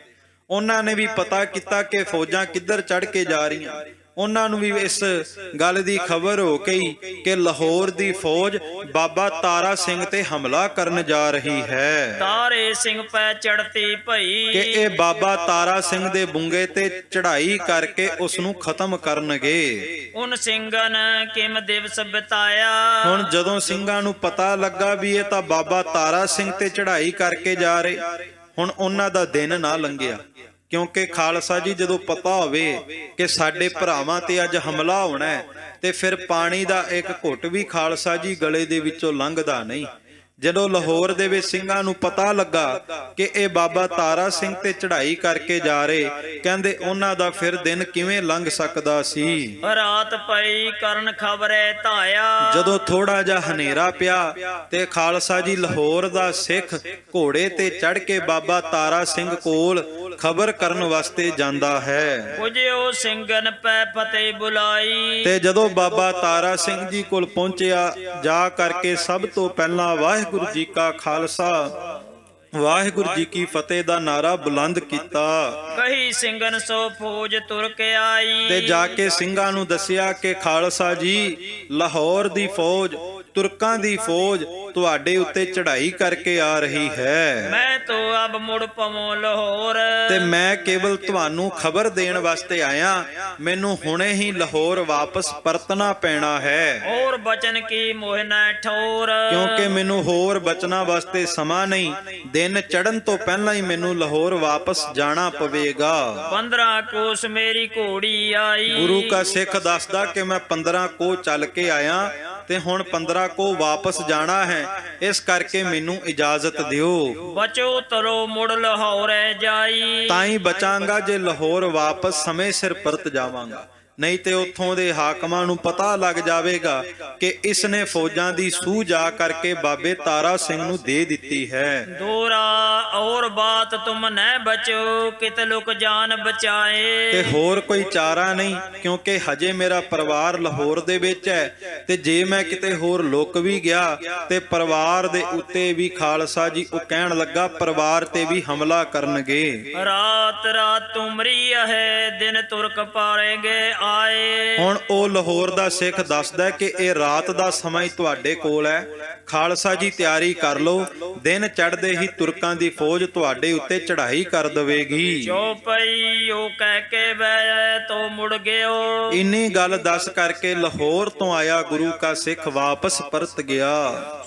A: ਉਹਨਾਂ ਨੇ ਵੀ ਪਤਾ ਕੀਤਾ ਕਿ ਫੌਜਾਂ ਕਿੱਧਰ ਚੜ ਕੇ ਜਾ ਰਹੀਆਂ। ਉਹਨਾਂ ਨੂੰ ਵੀ ਇਸ ਗੱਲ ਦੀ ਖਬਰ ਹੋ ਗਈ ਕਿ ਲਾਹੌਰ ਦੀ ਫੌਜ ਬਾਬਾ ਤਾਰਾ ਸਿੰਘ ਤੇ ਹਮਲਾ ਕਰਨ ਜਾ ਰਹੀ ਹੈ।
B: ਤਾਰੇ ਸਿੰਘ ਪੈ ਚੜਤੀ ਭਈ
A: ਕਿ ਇਹ ਬਾਬਾ ਤਾਰਾ ਸਿੰਘ ਦੇ ਬੁੰਗੇ ਤੇ ਚੜ੍ਹਾਈ ਕਰਕੇ ਉਸ ਨੂੰ ਖਤਮ ਕਰਨਗੇ।
B: ਉਨ ਸਿੰਘਨ ਕਿਮ ਦਿਵਸ ਬਿਤਾਇਆ।
A: ਹੁਣ ਜਦੋਂ ਸਿੰਘਾਂ ਨੂੰ ਪਤਾ ਲੱਗਾ ਵੀ ਇਹ ਤਾਂ ਬਾਬਾ ਤਾਰਾ ਸਿੰਘ ਤੇ ਚੜ੍ਹਾਈ ਕਰਕੇ ਜਾ ਰਹੇ, ਹੁਣ ਉਹਨਾਂ ਦਾ ਦਿਨ ਨਾ ਲੰਘਿਆ। ਕਿਉਂਕਿ ਖਾਲਸਾ ਜੀ ਜਦੋਂ ਪਤਾ ਹੋਵੇ ਕਿ ਸਾਡੇ ਭਰਾਵਾਂ ਤੇ ਅੱਜ ਹਮਲਾ ਹੋਣਾ ਹੈ ਤੇ ਫਿਰ ਪਾਣੀ ਦਾ ਇੱਕ ਘੁੱਟ ਵੀ ਖਾਲਸਾ ਜੀ ਗਲੇ ਦੇ ਵਿੱਚੋਂ ਲੰਘਦਾ ਨਹੀਂ। ਜਦੋਂ ਲਾਹੌਰ ਦੇ ਵਿੱਚ ਸਿੰਘਾਂ ਨੂੰ ਪਤਾ ਲੱਗਾ ਕਿ ਇਹ ਬਾਬਾ ਤਾਰਾ ਸਿੰਘ ਤੇ ਚੜ੍ਹਾਈ ਕਰਕੇ ਜਾ ਰਹੇ, ਕਹਿੰਦੇ ਉਹਨਾਂ ਦਾ ਫਿਰ ਦਿਨ ਕਿਵੇਂ ਲੰਘ ਸਕਦਾ ਸੀ।
B: ਰਾਤ ਪਈ ਕਰਨ ਖਬਰੇ ਧਾਇਆ।
A: ਜਦੋਂ ਥੋੜਾ ਜਿਹਾ ਹਨੇਰਾ ਪਿਆ ਤੇ ਖਾਲਸਾ ਜੀ ਲਾਹੌਰ ਦਾ ਸਿੱਖ ਘੋੜੇ ਤੇ ਚੜ੍ਹ ਕੇ ਬਾਬਾ ਤਾਰਾ ਸਿੰਘ ਕੋਲ ਖਬਰ ਕਰਨ ਵਾਸਤੇ ਜਾਂਦਾ ਹੈ।
B: ਪੁਜਿਓ ਸਿੰਘਨ ਪੈ ਫਤਿਹ ਬੁਲਾਈ।
A: ਤੇ ਜਦੋਂ ਬਾਬਾ ਤਾਰਾ ਸਿੰਘ ਜੀ ਕੋਲ ਪਹੁੰਚਿਆ, ਜਾ ਕਰਕੇ ਸਭ ਤੋਂ ਪਹਿਲਾਂ ਵਾਹਿਗੁਰੂ ਜੀ ਕਾ ਖਾਲਸਾ ਵਾਹਿਗੁਰੂ ਜੀ ਕੀ ਫਤਿਹ ਦਾ ਨਾਰਾ ਬੁਲੰਦ ਕੀਤਾ।
B: ਕਹੀ ਸਿੰਘਨ ਸੋ ਫੌਜ ਤੁਰ ਕੇ ਆਈ।
A: ਤੇ ਜਾ ਕੇ ਸਿੰਘਾਂ ਨੂੰ ਦੱਸਿਆ ਕਿ ਖਾਲਸਾ ਜੀ ਲਾਹੌਰ ਦੀ ਫੌਜ, ਤੁਰਕਾਂ ਦੀ ਫੌਜ ਤੁਹਾਡੇ ਉੱਤੇ ਚੜ੍ਹਾਈ ਕਰਕੇ ਆ ਰਹੀ ਹੈ।
B: ਮੈਂ ਤੋ ਅਬ ਮੁੜ ਪਵੋ ਲਾਹੌਰ।
A: ਤੇ ਮੈਂ ਕੇਵਲ ਤੁਹਾਨੂੰ ਖਬਰ ਦੇਣ ਵਾਸਤੇ ਆਇਆ, ਮੈਨੂੰ ਹੁਣੇ ਹੀ ਲਾਹੌਰ ਵਾਪਸ ਪਰਤਣਾ ਪੈਣਾ ਹੈ।
B: ਹੋਰ ਬਚਨ ਕੀ ਮੋਹ ਨਾ ਠੋਰ।
A: ਕਿਉਂਕਿ ਮੈਨੂੰ ਹੋਰ ਬਚਣਾ ਵਾਸਤੇ ਸਮਾਂ ਨਹੀਂ, ਦਿਨ ਚੜ੍ਹਨ ਤੋਂ ਪਹਿਲਾਂ ਹੀ ਮੈਨੂੰ ਲਾਹੌਰ ਵਾਪਸ ਜਾਣਾ ਪਵੇਗਾ।
B: 15 ਕੋਸ ਮੇਰੀ ਘੋੜੀ ਆਈ।
A: ਗੁਰੂ ਕਾ ਸਿੱਖ ਦੱਸਦਾ ਕਿ ਮੈਂ 15 ਕੋ ਚੱਲ ਕੇ ਆਇਆ ਤੇ ਹੁਣ 15 ਕੋ ਵਾਪਸ ਜਾਣਾ ਹੈ, ਇਸ ਕਰਕੇ ਮੈਨੂੰ ਇਜਾਜ਼ਤ ਦਿਓ।
B: ਬਚੋ ਤਰੋ ਮੁੜ ਲਾਹੌਰੇ ਜਾਈ।
A: ਤਾਂ ਹੀ ਬਚਾਂਗਾ ਜੇ ਲਾਹੌਰ ਵਾਪਸ ਸਮੇਂ ਸਿਰ ਪਰਤ ਜਾਵਾਂਗਾ, ਨਹੀਂ ਤੇ ਉੱਥੋਂ ਦੇ ਹਾਕਮਾਂ ਨੂੰ ਪਤਾ ਲੱਗ ਜਾਵੇਗਾ ਕਿ ਇਸ ਨੇ ਫੌਜਾਂ ਦੀ ਸੂਹ ਜਾ ਕਰਕੇ ਬਾਬੇ ਤਾਰਾ ਸਿੰਘ ਨੂੰ ਦੇ ਦਿੱਤੀ ਹੈ।
B: ਦੋਰਾ ਔਰ ਬਾਤ ਤੁਮ ਨਹਿ ਬਚੋ, ਕਿਤ ਲੁਕ ਜਾਨ ਬਚਾਏ।
A: ਤੇ ਹੋਰ ਕੋਈ ਚਾਰਾ ਨਹੀਂ, ਕਿਉਂਕਿ ਹਜੇ ਮੇਰਾ ਪਰਿਵਾਰ ਲਾਹੌਰ ਦੇ ਵਿੱਚ ਹੈ ਤੇ ਜੇ ਮੈਂ ਕਿਤੇ ਹੋਰ ਲੁਕ ਵੀ ਗਿਆ ਤੇ ਪਰਿਵਾਰ ਦੇ ਉੱਤੇ ਵੀ ਖਾਲਸਾ ਜੀ ਉਹ ਕਹਿਣ ਲੱਗਾ ਪਰਿਵਾਰ ਤੇ ਵੀ ਹਮਲਾ ਕਰਨਗੇ।
B: ਰਾਤ ਰਾਤ ਤੁਮਰੀ ਹੈ, ਦਿਨ ਤੁਰਕ ਪਾਰੇਗੇ ਆਏ।
A: ਹੁਣ ਉਹ ਲਾਹੌਰ ਦਾ ਸਿੱਖ ਦੱਸਦਾ ਕਿ ਇਹ ਰਾਤ ਦਾ ਸਮਾਂ ਹੀ ਤੁਹਾਡੇ ਕੋਲ ਹੈ, ਖਾਲਸਾ ਜੀ ਤਿਆਰੀ ਕਰ ਲਓ, ਦਿਨ ਚੜ੍ਹਦੇ ਹੀ ਤੁਰਕਾਂ ਦੀ ਫੌਜ ਤੁਹਾਡੇ ਉੱਤੇ ਚੜ੍ਹਾਈ ਕਰ ਦੇਵੇਗੀ।
B: ਚੌਪਈ ਉਹ ਕਹਿ ਕੇ ਬੈ ਤੋ ਮੁੜ ਗਿਓ।
A: ਇੰਨੀ ਗੱਲ ਦੱਸ ਕਰਕੇ ਲਾਹੌਰ ਤੋਂ ਆਇਆ ਗੁਰੂ ਕਾ ਸਿੱਖ ਵਾਪਸ ਪਰਤ ਗਿਆ।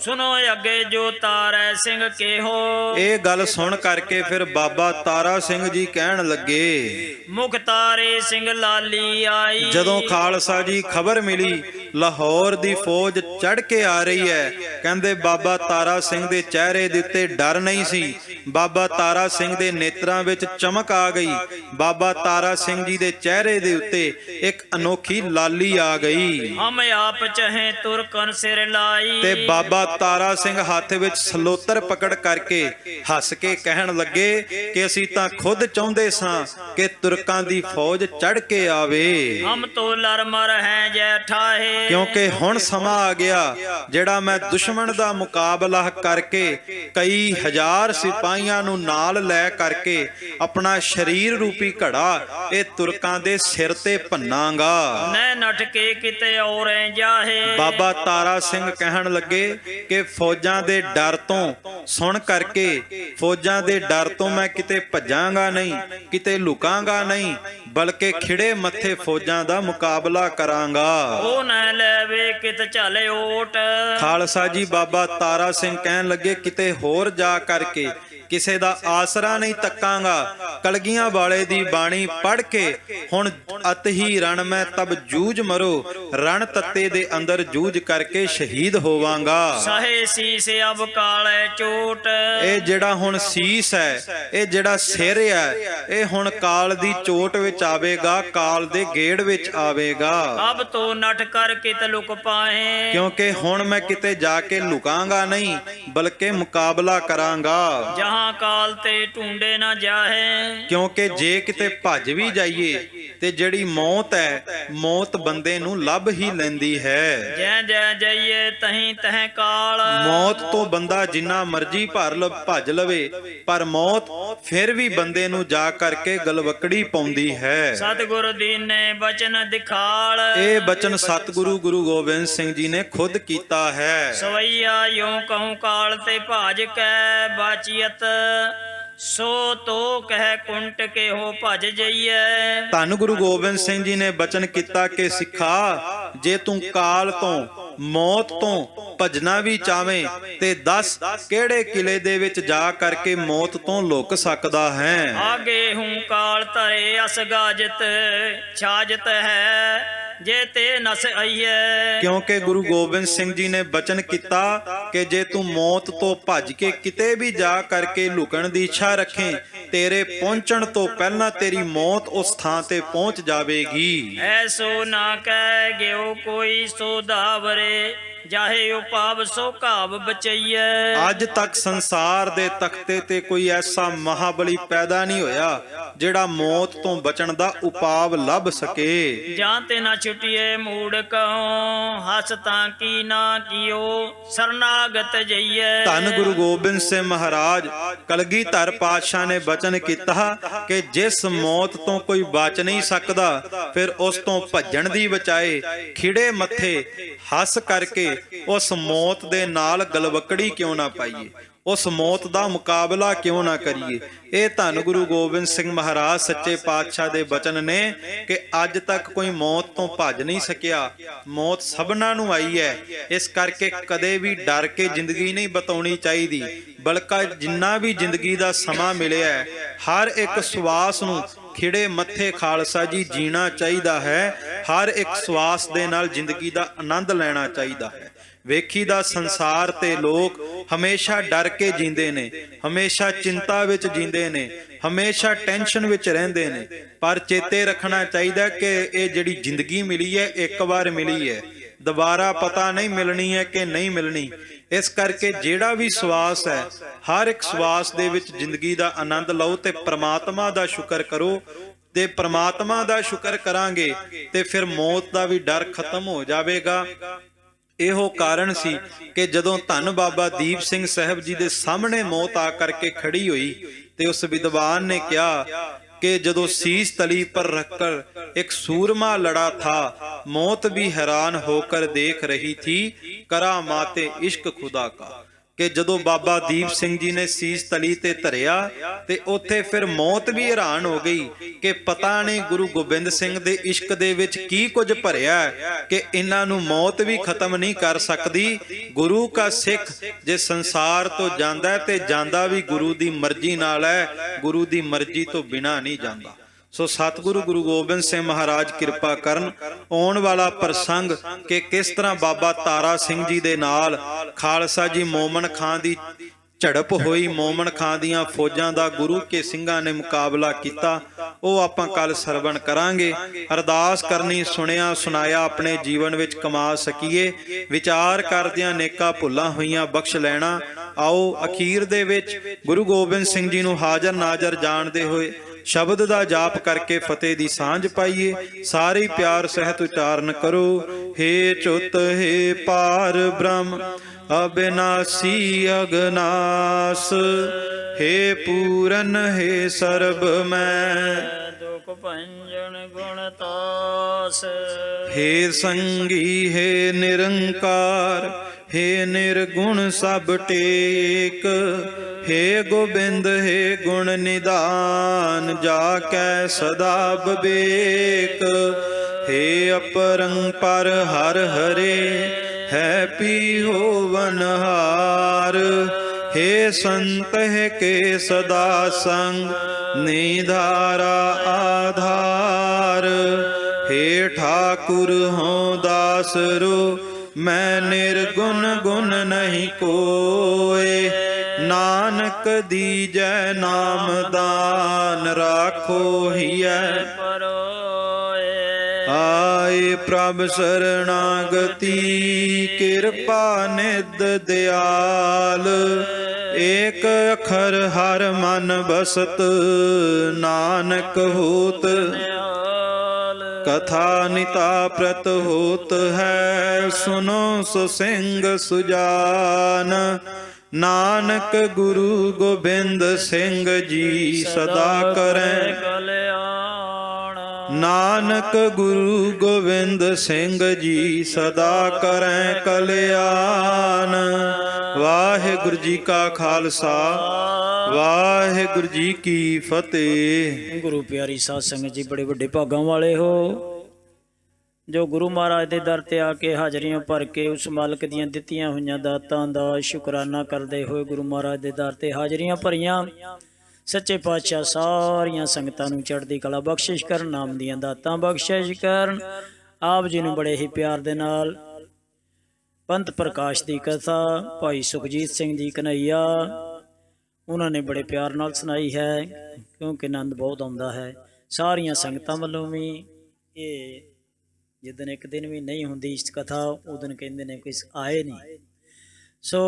B: ਸੁਨੋ ਅੱਗੇ ਜੋ ਤਾਰਾ ਸਿੰਘ ਕੇਹੋ।
A: ਇਹ ਗੱਲ ਸੁਣ ਕਰਕੇ ਫਿਰ ਬਾਬਾ ਤਾਰਾ ਸਿੰਘ ਜੀ ਕਹਿਣ ਲੱਗੇ,
B: ਮੁਖ ਤਾਰੇ ਸਿੰਘ ਲਾਲੀ ਆਈ।
A: ਜਦੋਂ ਖਾਲਸਾ ਜੀ ਖਬਰ ਮਿਲੀ ਲਾਹੌਰ ਦੀ ਫੌਜ ਚੜ੍ਹ ਕੇ ਆ ਰਹੀ ਹੈ, ਕਹਿੰਦੇ ਬਾਬਾ ਤਾਰਾ ਸਿੰਘ ਦੇ ਚਿਹਰੇ ਦੇ ਉੱਤੇ ਡਰ ਨਹੀਂ ਸੀ, ਬਾਬਾ ਤਾਰਾ ਸਿੰਘ ਦੇ ਨੇਤਰਾਂ ਵਿੱਚ ਚਮਕ ਆ ਗਈ। ਬਾਬਾ ਤਾਰਾ ਸਿੰਘ ਜੀ ਦੇ ਚਿਹਰੇ ਦੇ ਉੱਤੇ ਇੱਕ ਅਨੋਖੀ ਲਾਲੀ ਆ ਗਈ।
B: ਹਮ ਆਪ ਚਹੇ ਤੁਰਕਨ ਸਿਰ ਲਾਈ।
A: ਤੇ ਬਾਬਾ ਤਾਰਾ ਸਿੰਘ ਹੱਥ ਵਿੱਚ ਸਲੋਤਰ ਪਕੜ ਕਰਕੇ ਹੱਸ ਕੇ ਕਹਿਣ ਲੱਗੇ ਕਿ ਅਸੀਂ ਤਾਂ ਖੁਦ ਚਾਹੁੰਦੇ ਸਾਂ ਕਿ ਤੁਰਕਾਂ ਦੀ ਫੌਜ ਚੜ੍ਹ ਕੇ ਆਵੇ।
B: ਹਮ ਤੋ ਲੜ ਮਰ ਹੈ ਜੈ ਠਾਹੇ।
A: ਕਿਉਂਕਿ ਹੁਣ ਸਮਾਂ ਆ ਗਿਆ ਜਿਹੜਾ ਮੈਂ ਦੁਸ਼ਮਣ ਦਾ ਮੁਕਾਬਲਾ ਕਰਕੇ ਕਈ ਹਜ਼ਾਰ ਸਿਪਾਹੀਆਂ ਨੂੰ ਨਾਲ ਲੈ ਕਰਕੇ ਆਪਣਾ ਸਰੀਰ ਰੂਪੀ ਘੜਾ ਇਹ ਤੁਰਕਾਂ ਦੇ ਸਿਰ ਤੇ ਭੰਨਾਂਗਾ।
B: ਨੈ ਨਠ ਕੇ ਕਿਤੇ ਔਰੇ ਜਾਹੇ।
A: ਬਾਬਾ ਤਾਰਾ ਸਿੰਘ ਕਹਿਣ ਲੱਗੇ ਕਿ ਫੌਜਾਂ ਦੇ ਡਰ ਤੋਂ ਸੁਣ ਕਰਕੇ, ਫੌਜਾਂ ਦੇ ਡਰ ਤੋਂ ਮੈਂ ਕਿਤੇ ਭੱਜਾਂਗਾ ਨਹੀਂ, ਕਿਤੇ ਲੁਕਾਂਗਾ ਨਹੀਂ, ਬਲਕਿ ਖਿੜੇ ਮੱਥੇ ਫੌਜਾਂ ਦਾ ਮੁਕਾਬਲਾ ਕਰਾਂਗਾ।
B: ਉਹ ਨਾ ਲੈਵੇ ਕਿਤ ਝਲੇ ਓਟ।
A: ਖਾਲਸਾ ਜੀ ਬਾਬਾ ਤਾਰਾ ਸਿੰਘ ਕਹਿਣ ਲੱਗੇ, ਕਿਤੇ ਹੋਰ ਜਾ ਕਰਕੇ ਕਿਸੇ ਦਾ ਆਸਰਾ ਨਹੀਂ ਤੱਕਾਂਗਾ। ਕਲਗੀਆਂ ਵਾਲੇ ਦੀ ਬਾਣੀ ਪੜ੍ਹ ਕੇ ਹੁਣ ਅਤ ਹੀ ਰਣ ਮੈਂ ਤਬ ਜੂਝ ਮਰੋ, ਰਣ ਤੱਤੇ ਦੇ ਅੰਦਰ ਜੂਝ ਕਰਕੇ ਸ਼ਹੀਦ ਹੋਵਾਂਗਾ।
B: ਸਹੇ ਸੀਸ ਅਬ ਕਾਲੇ ਚੋਟ।
A: ਇਹ ਜਿਹੜਾ ਹੁਣ ਸੀਸ ਹੈ, ਇਹ ਜਿਹੜਾ ਸਿਰ ਹੈ, ਇਹ ਹੁਣ ਕਾਲ ਦੀ ਚੋਟ ਵਿੱਚ ਆਵੇਗਾ, ਕਾਲ ਦੇ ਗੇੜ ਵਿੱਚ ਆਵੇਗਾ।
B: ਅਬ ਤੋ ਨਠ ਕਰ ਕਿਤ ਲੁਕ ਪਾਏ।
A: ਕਿਉਂਕਿ ਹੁਣ ਮੈਂ ਕਿਤੇ ਜਾ ਕੇ ਲੁਕਾਂਗਾ ਨਹੀਂ, ਬਲਕਿ ਮੁਕਾਬਲਾ ਕਰਾਂਗਾ।
B: ਜਹਾਂ ਕਾਲ ਤੇ ਢੂੰਡੇ ਨਾ ਜਾਹੇ।
A: ਕਿਉਂਕਿ ਜੇ ਕਿਤੇ ਭੱਜ ਵੀ ਜਾਈਏ ਤੇ ਜਿਹੜੀ ਮੌਤ ਹੈ, ਮੌਤ ਬੰਦੇ ਨੂੰ ਲੱਭ ਹੀ ਲੈਂਦੀ ਹੈ।
B: ਜੈ ਜੈ ਜਾਈਏ ਤਹੀਂ ਤਹਿ ਕਾਲ।
A: ਮੌਤ ਤੋਂ ਬੰਦਾ ਜਿੰਨਾ ਮਰਜੀ ਭੱਜ ਲਵੇ, ਪਰ ਮੌਤ ਫਿਰ ਵੀ ਬੰਦੇ ਨੂੰ ਜਾ ਕਰਕੇ ਗਲਵਕੜੀ ਪਾਉਂਦੀ ਹੈ।
B: ਸਤਿਗੁਰ ਦੀਨੇ ਬਚਨ ਦਿਖਾਲ।
A: ਇਹ ਬਚਨ ਸਤਿਗੁਰੂ ਗੁਰੂ ਗੋਬਿੰਦ ਸਿੰਘ ਜੀ ਨੇ ਖੁਦ ਕੀਤਾ ਹੈ।
B: ਸਵਈਆ ਯੋਂ ਕਹੂੰ ਕਾਲ ਤੇ ਭਾਜ ਕੈ ਬਾਚੀਅਤ, ਸੋ ਤੋ ਕਹਿ ਕੁੰਟ ਕੇ ਹੋ ਭਜ ਜਈਐ।
A: ਧੰਨ ਗੁਰੂ ਗੋਬਿੰਦ ਸਿੰਘ ਜੀ ਨੇ ਬਚਨ ਕੀਤਾ ਕਿ ਸਿੱਖਾ, ਜੇ ਤੂੰ ਕਾਲ ਤੋਂ, ਮੌਤ ਤੋਂ ਭਜਣਾ ਵੀ ਚਾਵੇਂ ਤੇ ਦੱਸ ਕਿਹੜੇ ਕਿਲੇ ਦੇ ਵਿੱਚ ਜਾ ਕਰਕੇ ਮੌਤ ਤੋਂ ਲੁਕ ਸਕਦਾ ਹੈ।
B: ਆਗੇ ਹੂੰ ਕਾਲ ਧਰੇ ਅਸ ਗਾਜਤ, ਛਾਜਤ ਹੈ ਜੇ ਤੇ ਨਸ ਆਈਐ।
A: ਕਿਉਂਕਿ ਗੁਰੂ ਗੋਬਿੰਦ ਸਿੰਘ ਜੀ ਨੇ ਬਚਨ ਕੀਤਾ ਕਿ ਜੇ ਤੂੰ ਮੌਤ ਤੋਂ ਭੱਜ ਕੇ ਕਿਤੇ ਵੀ ਜਾ ਕਰਕੇ ਲੁਕਣ ਦੀ ਇੱਛਾ ਰੱਖੇ, ਤੇਰੇ ਪਹੁੰਚਣ ਤੋਂ ਪਹਿਲਾਂ ਤੇਰੀ ਮੌਤ ਉਸ ਥਾਂ ਤੇ ਪਹੁੰਚ ਜਾਵੇਗੀ।
B: ਐਸੋ ਨਾ ਕਹਿ ਗਿਓ ਕੋਈ ਸੋ ਧਾਵਰੇ, ਜਾਹੇ ਉਪਾਵ ਸੋ ਘਾਵ ਬਚਈਐ।
A: ਅੱਜ ਤੱਕ ਸੰਸਾਰ ਦੇ ਤਖਤੇ ਤੇ ਕੋਈ ਐਸਾ ਮਹਾਬਲੀ ਪੈਦਾ ਨਹੀਂ ਹੋਇਆ ਜਿਹੜਾ ਮੌਤ ਤੋਂ ਬਚਣ ਦਾ ਉਪਾਵ ਲੱਭ ਸਕੇ।
B: ਜਾਂ ਤੇ ਨਾ ਛੁਟੀਏ ਮੂੜ ਕਹੋ, ਹਸ ਤਾਂ ਕੀ ਨਾ ਕੀਓ ਸਰਨਾਗਤ ਜਈਐ।
A: ਧੰਨ ਗੁਰੂ ਗੋਬਿੰਦ ਸਿੰਘ ਮਹਾਰਾਜ ਕਲਗੀਧਰ ਪਾਤਸ਼ਾਹ ਨੇ ਬਚਨ ਕੀਤਾ ਕਿ ਜਿਸ ਮੌਤ ਤੋਂ ਕੋਈ ਬਚ ਨਹੀਂ ਸਕਦਾ, ਫਿਰ ਉਸ ਤੋਂ ਭੱਜਣ ਦੀ ਬਚਾਏ ਖਿੜੇ ਮੱਥੇ ਹੱਸ ਕਰਕੇ ਉਸ ਮੌਤ ਦੇ ਨਾਲ ਗਲਵਕੜੀ ਕਿਉਂ ਨਾ ਪਾਈਏ, ਉਸ ਮੌਤ ਦਾ ਮੁਕਾਬਲਾ ਕਿਉਂ ਨਾ ਕਰੀਏ। ਇਹ ਧੰਨ ਗੁਰੂ ਗੋਬਿੰਦ ਸਿੰਘ ਮਹਾਰਾਜ ਸੱਚੇ ਪਾਤਸ਼ਾਹ ਦੇ ਬਚਨ ਨੇ ਕਿ ਅੱਜ ਤੱਕ ਕੋਈ ਮੌਤ ਤੋਂ ਭੱਜ ਨਹੀਂ ਸਕਿਆ। ਮੌਤ ਸਭਨਾਂ ਨੂੰ ਆਈ ਹੈ, ਇਸ ਕਰਕੇ ਕਦੇ ਵੀ ਡਰ ਕੇ ਜ਼ਿੰਦਗੀ ਨਹੀਂ ਬਿਤਾਉਣੀ ਚਾਹੀਦੀ, ਬਲਕਿ ਜਿੰਨਾ ਵੀ ਜ਼ਿੰਦਗੀ ਦਾ ਸਮਾਂ ਮਿਲਿਆ, ਹਰ ਇੱਕ ਸਵਾਸ ਨੂੰ ਖਿੜੇ ਮੱਥੇ ਖਾਲਸਾ ਜੀ ਜੀਣਾ ਚਾਹੀਦਾ ਹੈ। ਹਰ ਇੱਕ ਸਵਾਸ ਦੇ ਨਾਲ ਜ਼ਿੰਦਗੀ ਦਾ ਆਨੰਦ ਲੈਣਾ ਚਾਹੀਦਾ ਹੈ। ਵੇਖੀਦਾ ਸੰਸਾਰ ਤੇ ਲੋਕ ਹਮੇਸ਼ਾ ਡਰ ਕੇ ਜੀਂਦੇ ਨੇ, ਹਮੇਸ਼ਾ ਚਿੰਤਾ ਵਿੱਚ ਜੀਂਦੇ ਨੇ, ਹਮੇਸ਼ਾ ਟੈਨਸ਼ਨ ਵਿੱਚ ਰਹਿੰਦੇ ਨੇ, ਪਰ ਚੇਤੇ ਰੱਖਣਾ ਚਾਹੀਦਾ ਕਿ ਇਹ ਜਿਹੜੀ ਜ਼ਿੰਦਗੀ ਮਿਲੀ ਹੈ, ਇੱਕ ਵਾਰ ਮਿਲੀ ਹੈ, ਦੁਬਾਰਾ ਪਤਾ ਨਹੀਂ ਮਿਲਣੀ ਹੈ ਕਿ ਨਹੀਂ ਮਿਲਣੀ। ਇਸ ਕਰਕੇ ਜਿਹੜਾ ਵੀ ਸਵਾਸ ਹੈ, ਹਰ ਇੱਕ ਸਵਾਸ ਦੇ ਵਿੱਚ ਜ਼ਿੰਦਗੀ ਦਾ ਆਨੰਦ ਲਓ ਤੇ ਪ੍ਰਮਾਤਮਾ ਦਾ ਸ਼ੁਕਰ ਕਰੋ। ਤੇ ਪ੍ਰਮਾਤਮਾ ਦਾ ਸ਼ੁਕਰ ਕਰਾਂਗੇ ਤੇ ਫਿਰ ਮੌਤ ਦਾ ਵੀ ਡਰ ਖਤਮ ਹੋ ਜਾਵੇਗਾ। ਇਹੋ ਕਾਰਨ ਸੀ ਕਿ ਜਦੋਂ ਧੰਨ ਬਾਬਾ ਦੀਪ ਸਿੰਘ ਸਾਹਿਬ ਜੀ ਦੇ ਸਾਹਮਣੇ ਮੌਤ ਆ ਕਰਕੇ ਖੜੀ ਹੋਈ ਤੇ ਉਸ ਵਿਦਵਾਨ ਨੇ ਕਿਹਾ कि जदों शीश तली पर रखकर एक सूरमा लड़ा था, मौत भी हैरान होकर देख रही थी करामाते इश्क खुदा का। कि जदों बाबा दीप सिंह जी ने शीश तली ते धरिया ते उत्थे फिर मौत भी हैरान हो गई कि पता नहीं गुरु गोबिंद सिंह दे इश्क दे विच की कुछ भरिया कि इन्हां नूं मौत भी खत्म नहीं कर सकती। गुरु का सिख जे संसार तो जांदा है ते जांदा भी गुरु दी मर्जी नाल है, गुरु दी मर्जी तो बिना नहीं जांदा। सो सतगुरु गुरु गोबिंद सिंह महाराज कृपा करन आउण वाला प्रसंग कि किस तरह बाबा तारा सिंह जी दे नाल खालसा जी मोमन खां दी झड़प होई, मोमन खां दियां फौजां दा गुरु के सिंघां ने मुकाबला कीता, ਉਹ ਆਪਾਂ ਕੱਲ ਸਰਵਣ ਕਰਾਂਗੇ। ਅਰਦਾਸ ਕਰਨੀ ਸੁਣਿਆ ਸੁਣਾਇਆ ਆਪਣੇ ਜੀਵਨ ਵਿੱਚ ਕਮਾ ਸਕੀਏ, ਵਿਚਾਰ ਕਰਦਿਆਂ ਨੇਕਾਂ ਭੁੱਲਾਂ ਹੋਈਆਂ ਬਖਸ਼ ਲੈਣਾ। ਆਓ ਅਖੀਰ ਦੇ ਵਿੱਚ ਗੁਰੂ ਗੋਬਿੰਦ ਸਿੰਘ ਜੀ ਨੂੰ ਹਾਜ਼ਰ ਨਾਜ਼ਰ ਜਾਣਦੇ ਹੋਏ ਸ਼ਬਦ ਦਾ ਜਾਪ ਕਰਕੇ ਫਤਿਹ ਦੀ ਸਾਂਝ ਪਾਈਏ। ਸਾਰੇ ਪਿਆਰ ਸਹਿਤ ਉਚਾਰਨ ਕਰੋ। हे ਚੁੱਤ हे ਪਾਰ ਬ੍ਰਹਮ अविनाशी अगनास, हे पूरन हे सर्ब मैं,
B: दुख भंजन गुणतास,
A: हे संगी हे निरंकार, हे निर्गुण सब टेक, हे गोबिंद हे गुण निदान, जाकै सदा विवेक। हे अपरंपर हर हरे, है पी होवनहार। हे संत है के सदा संग, निधारा आधार। हे ठाकुर हो दासरो, मैं निर्गुण गुण नहीं कोय। नानक दीजै नाम दान, राखो हियै
B: ਪਰੋਏ।
A: आए प्रभ शरणागति, कृपा निध दयाल। एक अखर हर मन बसत, नानक होत कथा निता प्रत होत है। सुनो सो सिंह सुजान, नानक गुरु गोबिंद सिंह जी सदा करें
B: ਕਲਿਆਣ।
A: नानक गुरु गोविंद सिंह जी सदा करें कल्याण। वाहिगुरु जी का खालसा, वाहिगुरु जी की फतेह।
B: ਗੁਰੂ ਪਿਆਰੀ ਸਾਧ ਸੰਗਤ ਜੀ, ਬੜੇ ਵੱਡੇ ਭਾਗਾਂ ਵਾਲੇ ਹੋ ਜੋ ਗੁਰੂ ਮਹਾਰਾਜ ਦੇ ਦਰ ਤੇ ਆ ਕੇ ਹਾਜ਼ਰੀਆਂ ਭਰ ਕੇ ਉਸ ਮਾਲਕ ਦੀਆਂ ਦਿੱਤੀਆਂ ਹੋਈਆਂ ਦਾਤਾਂ ਦਾ ਸ਼ੁਕਰਾਨਾ ਕਰਦੇ ਹੋਏ ਗੁਰੂ ਮਹਾਰਾਜ ਦੇ ਦਰ ਤੇ ਹਾਜ਼ਰੀਆਂ ਭਰੀਆਂ। ਸੱਚੇ ਪਾਤਸ਼ਾਹ ਸਾਰੀਆਂ ਸੰਗਤਾਂ ਨੂੰ ਚੜ੍ਹਦੀ ਕਲਾ ਬਖਸ਼ਿਸ਼ ਕਰਨ, ਨਾਮ ਦੀਆਂ ਦਾਤਾਂ ਬਖਸ਼ਿਸ਼ ਕਰਨ। ਆਪ ਜੀ ਨੂੰ ਬੜੇ ਹੀ ਪਿਆਰ ਦੇ ਨਾਲ ਪੰਥ ਪ੍ਰਕਾਸ਼ ਦੀ ਕਥਾ ਭਾਈ ਸੁਖਜੀਤ ਸਿੰਘ ਜੀ ਕਨ੍ਹਈਆ ਉਹਨਾਂ ਨੇ ਬੜੇ ਪਿਆਰ ਨਾਲ ਸੁਣਾਈ ਹੈ, ਕਿਉਂਕਿ ਆਨੰਦ ਬਹੁਤ ਆਉਂਦਾ ਹੈ। ਸਾਰੀਆਂ ਸੰਗਤਾਂ ਵੱਲੋਂ ਵੀ ਇਹ ਜਿੱਦਣ ਇੱਕ ਦਿਨ ਵੀ ਨਹੀਂ ਹੁੰਦੀ ਇਸ ਕਥਾ, ਉਦਣ ਕਹਿੰਦੇ ਨੇ ਕੋਈ ਆਏ ਨਹੀਂ। ਸੋ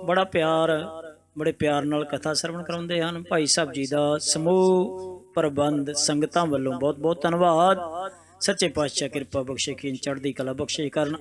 B: ਬੜੇ ਪਿਆਰ ਨਾਲ ਕਥਾ ਸਰਵਣ ਕਰਾਉਂਦੇ ਹਨ। ਭਾਈ ਸਾਹਿਬ ਜੀ ਦਾ ਸਮੂਹ ਪ੍ਰਬੰਧ ਸੰਗਤਾਂ ਵੱਲੋਂ ਬਹੁਤ ਬਹੁਤ ਧੰਨਵਾਦ। ਸੱਚੇ ਪਾਤਸ਼ਾਹ ਕਿਰਪਾ ਬਖਸ਼ੇ, ਚੜ੍ਹਦੀ ਕਲਾ ਬਖਸ਼ੇ ਕਰਨ।